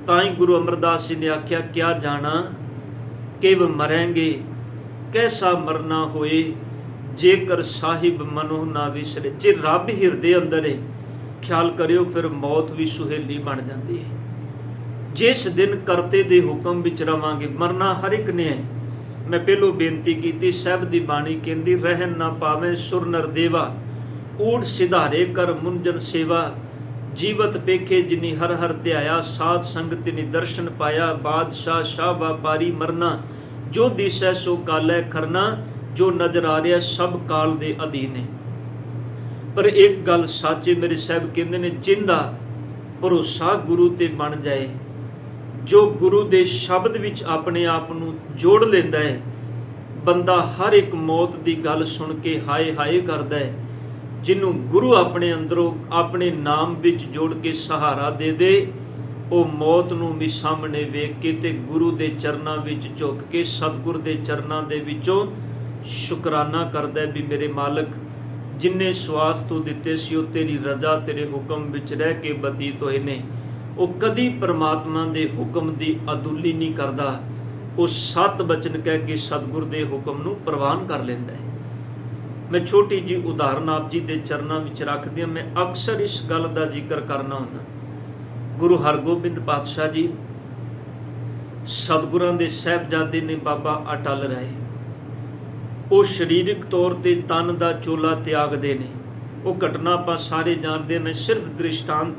S1: ਤਾਂ ਹੀ ਗੁਰੂ ਅਮਰਦਾਸ ਜੀ ਨੇ ਆਖਿਆ ਕਿਆ ਜਾਣਾ ਕਿਵ ਮਰੇਂਗੇ, ਕੈਸਾ ਮਰਨਾ ਹੋਏ, ਜੇਕਰ ਸਾਹਿਬ ਮਨੋ ਨਾ ਵਿਸਰੇ। ਜੇ ਰੱਬ ਹਿਰਦੇ ਅੰਦਰ ਹੈ, ਖਿਆਲ ਕਰਿਓ ਫਿਰ ਮੌਤ ਵੀ ਸੁਹੇਲੀ ਬਣ ਜਾਂਦੀ ਹੈ। ਜਿਸ ਦਿਨ ਕਰਤੇ ਦੇ ਹੁਕਮ ਵਿੱਚ ਰਵਾਂਗੇ, ਮਰਨਾ ਹਰ ਇੱਕ ਨੇ ਹੈ। ਮੈਂ ਪਹਿਲੋਂ ਬੇਨਤੀ ਕੀਤੀ, ਸਾਹਿਬ ਦੀ ਬਾਣੀ ਕਹਿੰਦੀ ਰਹਿਣ ਨਾ ਪਾਵੇਂ ਸੁਰ ਨਰ ਦੇਵਾ, ਊੜ ਸਿਧਾਰੇ ਕਰ ਮੁੰਜਨ ਸੇਵਾ। ਜੀਵਤ ਪੇਖੇ ਜਿਨੀ ਹਰ ਹਰ ਧਿਆਇਆ, ਸਾਧ ਸੰਗਤ ਤਿਨੀ ਦਰਸ਼ਨ ਪਾਇਆ। ਬਾਦਸ਼ਾਹ ਸ਼ਾਹ ਵਪਾਰੀ ਮਰਨਾ, ਜੋ ਦਿਸੈ ਸੋ ਕਾਲੈ ਕਰਨਾ। ਜੋ ਨਜ਼ਰ ਆ ਰਿਹਾ ਸਭ ਕਾਲ ਦੇ ਅਧੀਨ ਹੈ। ਪਰ ਇੱਕ ਗੱਲ ਸੱਚ ਹੈ, ਮੇਰੇ ਸਾਹਿਬ ਕਹਿੰਦੇ ਨੇ ਜਿੰਦਾ ਭਰੋਸਾ ਗੁਰੂ ਤੇ ਬਣ ਜਾਏ, ਜੋ ਗੁਰੂ ਦੇ ਸ਼ਬਦ ਵਿੱਚ ਆਪਣੇ ਆਪ ਨੂੰ ਜੋੜ ਲੈਂਦਾ ਹੈ, ਬੰਦਾ ਹਰ ਇੱਕ ਮੌਤ ਦੀ ਗੱਲ ਸੁਣ ਕੇ ਹਾਏ ਹਾਏ ਕਰਦਾ ਹੈ। ਜਿਹਨੂੰ ਗੁਰੂ ਆਪਣੇ ਅੰਦਰੋਂ ਆਪਣੇ ਨਾਮ ਵਿੱਚ ਜੋੜ ਕੇ ਸਹਾਰਾ ਦੇ ਦੇ, ਉਹ ਮੌਤ ਨੂੰ ਵੀ ਸਾਹਮਣੇ ਵੇਖ ਕੇ ਤੇ ਗੁਰੂ ਦੇ ਚਰਨਾਂ ਵਿੱਚ ਝੁਕ ਕੇ ਸਤਿਗੁਰ ਦੇ ਚਰਨਾਂ ਦੇ ਵਿੱਚੋਂ ਸ਼ੁਕਰਾਨਾ ਕਰਦਾ ਵੀ ਮੇਰੇ ਮਾਲਕ, ਜਿੰਨੇ ਸਵਾਸ ਤੂੰ ਦਿੱਤੇ ਸੀ ਉਹ ਤੇਰੀ ਰਜ਼ਾ ਤੇਰੇ ਹੁਕਮ ਵਿੱਚ ਰਹਿ ਕੇ ਬਤੀਤ ਹੋਏ ਨੇ। ਉਹ ਕਦੀ ਪਰਮਾਤਮਾ ਦੇ ਹੁਕਮ ਦੀ ਅਦੁੱਲੀ ਨਹੀਂ ਕਰਦਾ, ਉਹ ਸਤ ਬਚਨ ਕਹਿ ਕੇ ਸਤਿਗੁਰ ਦੇ ਹੁਕਮ ਨੂੰ ਪ੍ਰਵਾਨ ਕਰ ਲੈਂਦਾ ਹੈ। ਮੈਂ ਛੋਟੀ ਜੀ ਉਦਾਹਰਨ ਆਪ ਜੀ ਦੇ ਚਰਨਾਂ ਵਿੱਚ ਰੱਖਦੀ ਹਾਂ। ਮੈਂ ਅਕਸਰ ਇਸ ਗੱਲ ਦਾ ਜ਼ਿਕਰ ਕਰਨਾ ਹੁੰਦਾ। ਗੁਰੂ ਹਰਗੋਬਿੰਦ ਪਾਤਸ਼ਾਹ ਜੀ ਸਤਿਗੁਰਾਂ ਦੇ ਸਾਹਿਬਜ਼ਾਦੇ ਨੇ ਬਾਬਾ ਅਟਲ ਰਾਏ। ਉਹ ਸਰੀਰਕ ਤੌਰ ਤੇ ਤਨ ਦਾ ਚੋਲਾ ਤਿਆਗਦੇ ਨੇ। ਉਹ ਘਟਨਾ ਆਪਾਂ ਸਾਰੇ ਜਾਣਦੇ। ਮੈਂ ਸਿਰਫ ਦ੍ਰਿਸ਼ਟਾਂਤ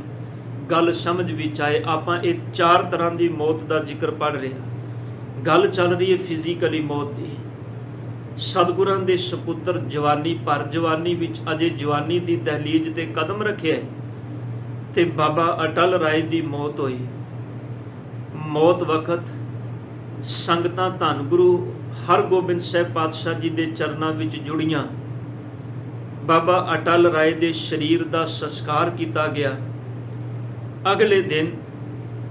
S1: ਗੱਲ ਸਮਝ ਵਿੱਚ ਆਏ। ਆਪਾਂ ਇਹ 4 ਤਰ੍ਹਾਂ ਦੀ ਮੌਤ ਦਾ ਜ਼ਿਕਰ ਪੜ੍ਹ ਰਹੇ ਹਾਂ। ਗੱਲ ਚੱਲ ਰਹੀ ਹੈ ਫਿਜ਼ੀਕਲੀ ਮੌਤ ਦੀ। ਸਤਿਗੁਰਾਂ ਦੇ ਸਪੁੱਤਰ ਜਵਾਨੀ ਭਰ ਜਵਾਨੀ ਵਿੱਚ ਅਜੇ ਜਵਾਨੀ ਦੀ ਦਹਲੀਜ਼ ਤੇ ਕਦਮ ਰੱਖਿਆ ਤੇ ਬਾਬਾ ਅਟਲ ਰਾਏ ਦੀ ਮੌਤ ਹੋਈ। ਮੌਤ ਵਕਤ ਸੰਗਤਾਂ ਧੰਨ ਗੁਰੂ ਹਰਗੋਬਿੰਦ ਸਾਹਿਬ ਪਾਤਸ਼ਾਹ ਜੀ ਦੇ ਚਰਨਾਂ ਵਿੱਚ ਜੁੜੀਆਂ। ਬਾਬਾ ਅਟਲ ਰਾਏ ਦੇ ਸਰੀਰ ਦਾ ਸੰਸਕਾਰ ਕੀਤਾ ਗਿਆ। ਅਗਲੇ ਦਿਨ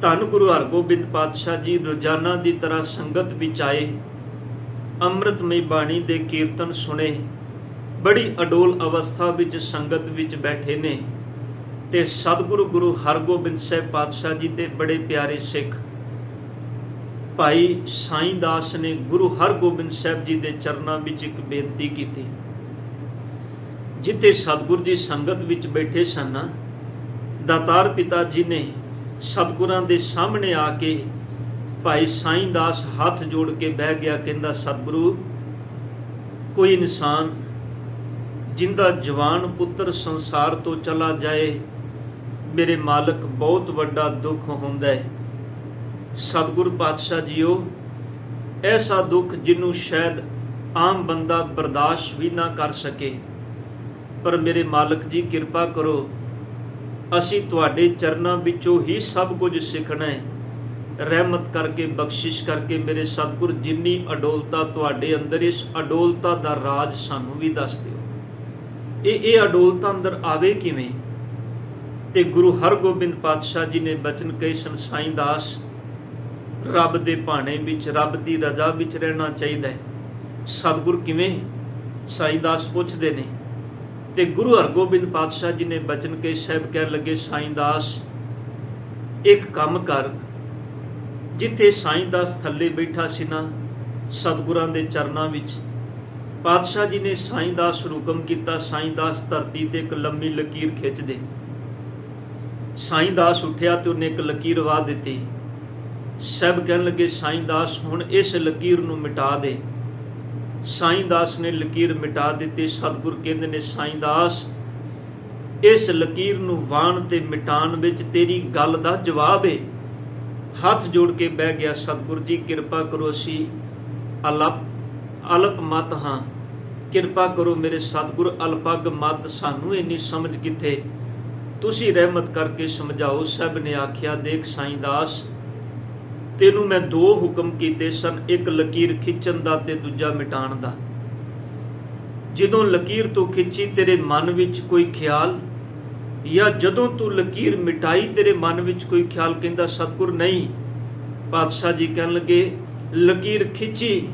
S1: ਧੰਨ ਗੁਰੂ ਹਰਗੋਬਿੰਦ ਪਾਤਸ਼ਾਹ ਜੀ ਰੋਜ਼ਾਨਾ ਦੀ ਤਰ੍ਹਾਂ ਸੰਗਤ ਵਿੱਚ ਆਏ, ਅੰਮ੍ਰਿਤਮਈ ਬਾਣੀ ਦੇ ਕੀਰਤਨ ਸੁਣੇ, ਬੜੀ ਅਡੋਲ ਅਵਸਥਾ ਵਿੱਚ ਸੰਗਤ ਵਿੱਚ ਬੈਠੇ ਨੇ। ਤੇ ਸਤਿਗੁਰੂ ਗੁਰੂ ਹਰਗੋਬਿੰਦ ਸਾਹਿਬ ਪਾਤਸ਼ਾਹ ਜੀ ਦੇ ਬੜੇ ਪਿਆਰੇ ਸਿੱਖ ਭਾਈ ਸਾਈਂ ਦਾਸ ਨੇ ਗੁਰੂ ਹਰਗੋਬਿੰਦ ਸਾਹਿਬ ਜੀ ਦੇ ਚਰਨਾਂ ਵਿੱਚ ਇੱਕ ਬੇਨਤੀ ਕੀਤੀ। ਜਿੱਥੇ ਸਤਿਗੁਰ ਜੀ ਸੰਗਤ ਵਿੱਚ ਬੈਠੇ ਸਨ, ਦਾਤਾਰ ਪਿਤਾ ਜੀ ਨੇ ਸਤਿਗੁਰਾਂ ਦੇ ਸਾਹਮਣੇ ਆ ਕੇ ਭਾਈ ਸਾਈਂ ਦਾਸ ਹੱਥ ਜੋੜ ਕੇ ਬਹਿ ਗਿਆ। ਕਹਿੰਦਾ, ਸਤਿਗੁਰੂ, ਕੋਈ ਇਨਸਾਨ ਜਿੰਦਾ ਜਵਾਨ ਪੁੱਤਰ ਸੰਸਾਰ ਤੋਂ ਚਲਾ ਜਾਏ, ਮੇਰੇ ਮਾਲਕ ਬਹੁਤ ਵੱਡਾ ਦੁੱਖ ਹੁੰਦਾ ਹੈ। ਸਤਿਗੁਰ ਪਾਤਸ਼ਾਹ ਜੀਓ, ਐਸਾ ਦੁੱਖ ਜਿਹਨੂੰ ਸ਼ਾਇਦ ਆਮ ਬੰਦਾ ਬਰਦਾਸ਼ਤ ਵੀ ਨਾ ਕਰ ਸਕੇ, ਪਰ ਮੇਰੇ ਮਾਲਕ ਜੀ ਕਿਰਪਾ ਕਰੋ, ਅਸੀਂ ਤੁਹਾਡੇ ਚਰਨਾਂ ਵਿੱਚੋਂ ਹੀ ਸਭ ਕੁਝ ਸਿੱਖਣਾ ਹੈ। ਰਹਿਮਤ ਕਰਕੇ, ਬਖਸ਼ਿਸ਼ ਕਰਕੇ ਮੇਰੇ ਸਤਿਗੁਰ, ਜਿੰਨੀ ਅਡੋਲਤਾ ਤੁਹਾਡੇ ਅੰਦਰ, ਇਸ ਅਡੋਲਤਾ ਦਾ ਰਾਜ ਸਾਨੂੰ ਵੀ ਦੱਸ ਦਿਓ। ਇਹ ਅਡੋਲਤਾ ਅੰਦਰ ਆਵੇ ਕਿਵੇਂ? ਤੇ ਗੁਰੂ ਹਰਗੋਬਿੰਦ ਪਾਤਸ਼ਾਹ ਜੀ ਨੇ ਬਚਨ ਕਹੇ ਸਨ, ਸਾਈਂ ਦਾਸ, ਰੱਬ ਦੇ ਭਾਣੇ ਵਿੱਚ, ਰੱਬ ਦੀ ਰਜ਼ਾ ਵਿੱਚ ਰਹਿਣਾ ਚਾਹੀਦਾ ਹੈ। ਸਤਿਗੁਰ ਕਿਵੇਂ? ਸਾਈਂ ਦਾਸ ਪੁੱਛਦੇ ਨੇ। ਤੇ ਗੁਰੂ ਹਰਗੋਬਿੰਦ ਪਾਤਸ਼ਾਹ ਜੀ ਨੇ ਬਚਨ ਕਹੇ ਸਾਹਿਬ ਕਹਿਣ ਲੱਗੇ, ਸਾਈਂ ਦਾਸ, ਇੱਕ ਕੰਮ ਕਰ। ਜਿੱਥੇ ਸਾਈਂ ਦਾਸ ਥੱਲੇ ਬੈਠਾ ਸੀ ਨਾ ਸਤਿਗੁਰਾਂ ਦੇ ਚਰਨਾਂ ਵਿੱਚ, ਪਾਤਸ਼ਾਹ ਜੀ ਨੇ ਸਾਈਂ ਦਾਸ ਨੂੰ ਹੁਕਮ ਕੀਤਾ, ਸਾਈਂ ਦਾਸ ਧਰਤੀ ਤੇ ਇੱਕ ਲੰਮੀ ਲਕੀਰ ਖਿੱਚ ਦੇ। ਸਾਈਂ ਦਾਸ ਉੱਠਿਆ ਤੇ ਉਹਨੇ ਇੱਕ ਲਕੀਰ ਵਾਹ ਦਿੱਤੀ। ਸਭ ਕਹਿਣ ਲੱਗੇ, ਸਾਈਂ ਦਾਸ, ਹੁਣ ਇਸ ਲਕੀਰ ਨੂੰ ਮਿਟਾ ਦੇ। ਸਾਈਂ ਦਾਸ ਨੇ ਲਕੀਰ ਮਿਟਾ ਦਿੱਤੀ। ਸਤਿਗੁਰ ਕਹਿੰਦੇ ਨੇ, ਸਾਈਂ ਦਾਸ, ਇਸ ਲਕੀਰ ਨੂੰ ਵਾਹਣ ਤੇ ਮਿਟਾਉਣ ਵਿੱਚ ਤੇਰੀ ਗੱਲ ਦਾ ਜਵਾਬ ਹੈ। ਹੱਥ ਜੋੜ ਕੇ ਬਹਿ ਗਿਆ, ਸਤਿਗੁਰ ਜੀ ਕਿਰਪਾ ਕਰੋ, ਅਸੀਂ ਅਲਪ ਮਤ ਹਾਂ, ਕਿਰਪਾ ਕਰੋ ਮੇਰੇ ਸਤਿਗੁਰ, ਅਲਪਗ ਮਤ, ਸਾਨੂੰ ਇੰਨੀ ਸਮਝ ਕਿੱਥੇ, ਤੁਸੀਂ ਰਹਿਮਤ ਕਰਕੇ ਸਮਝਾਓ। ਸਭ ਨੇ ਆਖਿਆ, ਦੇਖ ਸਾਈਂ ਦਾਸ, ਤੈਨੂੰ ਮੈਂ ਦੋ ਹੁਕਮ ਕੀਤੇ ਸਨ, ਇੱਕ ਲਕੀਰ ਖਿੱਚਣ ਦਾ ਤੇ ਦੂਜਾ ਮਿਟਾਉਣ ਦਾ। ਜਦੋਂ ਲਕੀਰ ਤੋਂ ਖਿੱਚੀ ਤੇਰੇ ਮਨ ਵਿੱਚ ਕੋਈ ਖਿਆਲ, ਜਾਂ ਜਦੋਂ ਤੂੰ ਲਕੀਰ ਮਿਟਾਈ ਤੇਰੇ ਮਨ ਵਿੱਚ ਕੋਈ ਖਿਆਲ? ਕਹਿੰਦਾ, ਸਤਿਗੁਰ ਨਹੀਂ। ਪਾਤਸ਼ਾਹ ਜੀ ਕਹਿਣ ਲੱਗੇ, ਲਕੀਰ ਖਿੱਚੀ,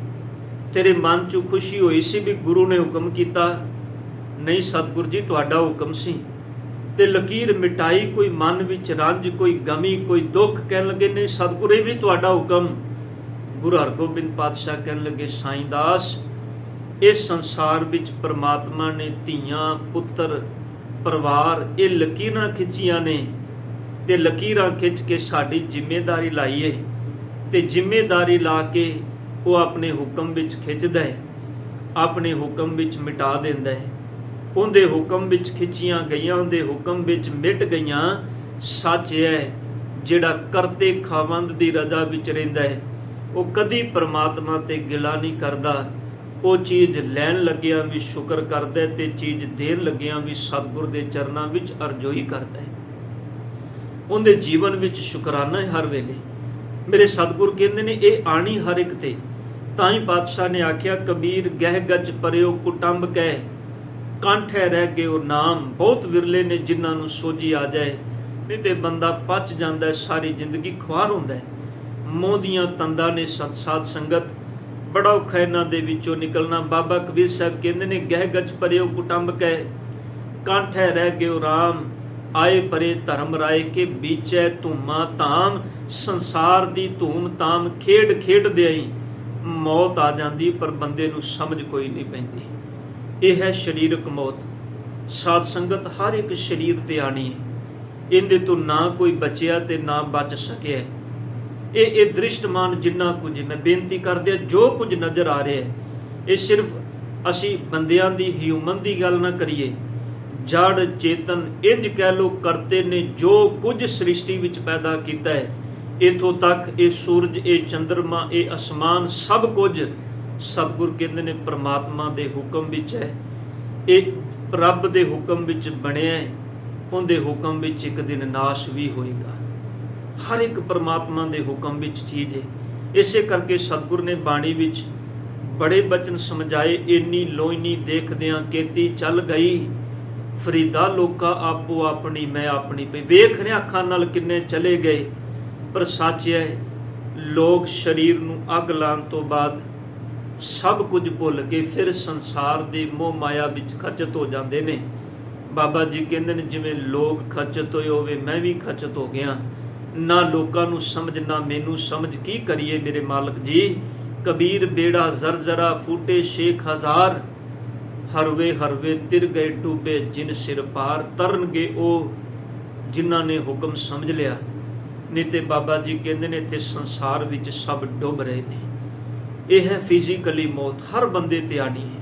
S1: ਤੇਰੇ ਮਨ 'ਚ ਖੁਸ਼ੀ ਹੋਈ ਸੀ ਵੀ ਗੁਰੂ ਨੇ ਹੁਕਮ ਕੀਤਾ? ਨਹੀਂ ਸਤਿਗੁਰ ਜੀ, ਤੁਹਾਡਾ ਹੁਕਮ ਸੀ। ਤੇ ਲਕੀਰ ਮਿਟਾਈ, ਕੋਈ ਮਨ ਵਿੱਚ ਰੰਜ, ਕੋਈ ਗਮੀ, ਕੋਈ ਦੁੱਖ? ਕਹਿਣ ਲੱਗੇ, ਨਹੀਂ ਸਤਿਗੁਰ, ਇਹ ਵੀ ਤੁਹਾਡਾ ਹੁਕਮ। ਗੁਰੂ ਹਰਗੋਬਿੰਦ ਪਾਤਸ਼ਾਹ ਕਹਿਣ ਲੱਗੇ, ਸਾਈਂ ਦਾਸ, ਇਸ ਸੰਸਾਰ ਵਿੱਚ ਪਰਮਾਤਮਾ ਨੇ ਧੀਆਂ, ਪੁੱਤਰ, ਪਰਿਵਾਰ, ਇਹ ਲਕੀਰਾਂ ਖਿੱਚੀਆਂ ਨੇ, ਤੇ ਲਕੀਰਾਂ ਖਿੱਚ ਕੇ ਸਾਡੀ ਜ਼ਿੰਮੇਵਾਰੀ ਲਾਈ ਹੈ। ਤੇ ਜ਼ਿੰਮੇਵਾਰੀ ਲਾ ਕੇ ਉਹ ਆਪਣੇ ਹੁਕਮ ਵਿੱਚ ਖਿੱਚਦਾ ਹੈ, ਆਪਣੇ ਹੁਕਮ ਵਿੱਚ ਮਿਟਾ ਦਿੰਦਾ ਹੈ। ਉਹਦੇ ਹੁਕਮ ਵਿੱਚ ਖਿੱਚੀਆਂ ਗਈਆਂ, ਉਹਦੇ ਹੁਕਮ ਵਿੱਚ ਮਿਟ ਗਈਆਂ। ਸੱਚ ਹੈ, ਜਿਹੜਾ ਕਰਤੇ ਖਾਵੰਦ ਦੀ ਰਜ਼ਾ ਵਿੱਚ ਰਹਿੰਦਾ ਹੈ, ਉਹ ਕਦੀ ਪਰਮਾਤਮਾ ਤੇ ਗਿਲਾ ਨਹੀਂ ਕਰਦਾ। ਉਹ ਚੀਜ਼ ਲੈਣ ਲੱਗਿਆਂ ਵੀ ਸ਼ੁਕਰ ਕਰਦਾ, ਤੇ ਚੀਜ਼ ਦੇਣ ਲੱਗਿਆਂ ਵੀ ਸਤਿਗੁਰ ਦੇ ਚਰਨਾਂ ਵਿੱਚ ਅਰਜ਼ੋਈ ਕਰਦਾ ਹੈ। ਉਹਦੇ ਜੀਵਨ ਵਿੱਚ ਸ਼ੁਕਰਾਨਾ ਹੈ ਹਰ ਵੇਲੇ। ਮੇਰੇ ਸਤਿਗੁਰ ਕਹਿੰਦੇ ਨੇ, ਇਹ ਆਣੀ ਹਰ ਇੱਕ ਤੇ। ਤਾਂ ਹੀ ਪਾਤਸ਼ਾਹ ਨੇ ਆਖਿਆ, ਕਬੀਰ ਗਹਿ ਗਜ ਪਰਿਓ ਕੁਟੰਬ ਕਹਿ, ਕਾਂਠੇ ਰਹਿ ਗਏ ਉਹ ਨਾਮ। ਬਹੁਤ ਵਿਰਲੇ ਨੇ ਜਿਨ੍ਹਾਂ ਨੂੰ ਸੋਝੀ ਆ ਜਾਏ, ਨਹੀਂ ਤੇ ਬੰਦਾ ਪਚ ਜਾਂਦਾ, ਸਾਰੀ ਜ਼ਿੰਦਗੀ ਖੁਆਰ ਹੁੰਦਾ ਹੈ। ਮੋਹ ਦੀਆਂ ਤੰਦਾਂ ਨੇ ਸਾਧ ਸੰਗਤ, ਬੜਾ ਔਖਾ ਇਹਨਾਂ ਦੇ ਵਿੱਚੋਂ ਨਿਕਲਣਾ। ਬਾਬਾ ਕਬੀਰ ਸਾਹਿਬ ਕਹਿੰਦੇ ਨੇ, ਗਹਿ ਗਜ ਪਰਿਓ ਕੁਟੰਬ ਕਹਿ, ਕਾਂਠੇ ਰਹਿ ਗਏ ਉਹ ਰਾਮ। ਆਏ ਪਰੇ ਧਰਮ ਰਾਏ ਕੇ ਬੀਚੈ ਧੂਮਾ ਧਾਮ। ਸੰਸਾਰ ਦੀ ਧੂਮ ਧਾਮ ਖੇਡ ਖੇਡਦੇ ਆਈ ਮੌਤ ਆ ਜਾਂਦੀ, ਪਰ ਬੰਦੇ ਨੂੰ ਸਮਝ ਕੋਈ ਨਹੀਂ ਪੈਂਦੀ। ਇਹ ਹੈ ਸਰੀਰਕ ਮੌਤ। ਸਾਧ ਸੰਗਤ, ਹਰ ਇੱਕ ਸਰੀਰ ਤੇ ਆਣੀ ਹੈ। ਇਹਦੇ ਤੋਂ ਨਾ ਕੋਈ ਬਚਿਆ ਤੇ ਨਾ ਬਚ ਸਕਿਆ। ਇਹ ਦ੍ਰਿਸ਼ਟਮਾਨ ਜਿੰਨਾ ਕੁਝ ਮੈਂ ਬੇਨਤੀ ਕਰਦੇ, ਜੋ ਕੁਝ ਨਜ਼ਰ ਆ ਰਿਹਾ ਹੈ, ਇਹ ਸਿਰਫ ਅਸੀਂ ਬੰਦਿਆਂ ਦੀ ਹਿਊਮਨ ਦੀ ਗੱਲ ਨਾ ਕਰੀਏ। ਜੜ ਚੇਤਨ ਇੰਜ ਕਹਿ ਲੋ ਕਰਤੇ ਨੇ ਜੋ ਕੁਝ ਸ੍ਰਿਸ਼ਟੀ ਵਿੱਚ ਪੈਦਾ ਕੀਤਾ ਹੈ, ਇਥੋਂ ਤੱਕ ਇਹ ਸੂਰਜ, ਇਹ ਚੰਦਰਮਾ, ਇਹ ਅਸਮਾਨ, ਸਭ ਕੁਝ ਸਤਿਗੁਰ ਕਹਿੰਦੇ ਨੇ ਪਰਮਾਤਮਾ ਦੇ ਹੁਕਮ ਵਿੱਚ ਹੈ। ਇਹ ਰੱਬ ਦੇ ਹੁਕਮ ਵਿੱਚ ਬਣਿਆ ਹੈ, ਉਹਦੇ ਹੁਕਮ ਵਿੱਚ ਇੱਕ ਦਿਨ ਨਾਸ਼ ਵੀ ਹੋਏਗਾ। ਹਰ ਇੱਕ ਪਰਮਾਤਮਾ ਦੇ ਹੁਕਮ ਵਿੱਚ ਚੀਜ਼ ਹੈ। ਇਸੇ ਕਰਕੇ ਸਤਿਗੁਰ ਨੇ ਬਾਣੀ ਵਿੱਚ ਬੜੇ ਬਚਨ ਸਮਝਾਏ। ਇੰਨੀ ਲੋਇਨੀ ਦੇਖਦਿਆਂ ਕੇਤੀ ਚੱਲ ਗਈ, ਫਰੀਦਾ ਲੋਕਾ ਆਪੋ ਆਪਣੀ ਮੈਂ ਆਪਣੀ ਪਈ। ਵੇਖ ਰਿਹਾ ਅੱਖਾਂ ਨਾਲ ਕਿੰਨੇ ਚਲੇ ਗਏ, ਪਰ ਸੱਚ ਹੈ, ਲੋਕ ਸਰੀਰ ਨੂੰ ਅੱਗ ਲਾਉਣ ਤੋਂ ਬਾਅਦ ਸਭ ਕੁਝ ਭੁੱਲ ਕੇ ਫਿਰ ਸੰਸਾਰ ਦੇ ਮੋਹ ਮਾਇਆ ਵਿੱਚ ਖਚਤ ਹੋ ਜਾਂਦੇ ਨੇ। ਬਾਬਾ ਜੀ ਕਹਿੰਦੇ ਨੇ ਜਿਵੇਂ ਲੋਕ ਖਚਤ ਹੋਏ ਹੋਵੇ ਮੈਂ ਵੀ ਖਚਤ ਹੋ ਗਿਆ, ਨਾ ਲੋਕਾਂ ਨੂੰ ਸਮਝ ਨਾ ਮੈਨੂੰ ਸਮਝ, ਕੀ ਕਰੀਏ ਮੇਰੇ ਮਾਲਕ ਜੀ। ਕਬੀਰ ਬੇੜਾ ਜ਼ਰਜ਼ਰਾ ਫੂਟੇ ਸ਼ੇਖ ਹਜ਼ਾਰ, ਹਰਵੇ ਹਰਵੇ ਤਿਰ ਗਏ ਡੂਬੇ ਜਿਨ ਸਿਰ ਪਾਰ। ਤਰਨਗੇ ਉਹ ਜਿਨ੍ਹਾਂ ਨੇ ਹੁਕਮ ਸਮਝ ਲਿਆ, ਨਹੀਂ ਤੇ ਬਾਬਾ ਜੀ ਕਹਿੰਦੇ ਨੇ ਇੱਥੇ ਸੰਸਾਰ ਵਿੱਚ ਸਭ ਡੁੱਬ ਰਹੇ ਨੇ। ਇਹ ਹੈ ਫਿਜ਼ੀਕਲੀ ਮੌਤ, ਹਰ ਬੰਦੇ ਤੇ ਆਣੀ ਹੈ।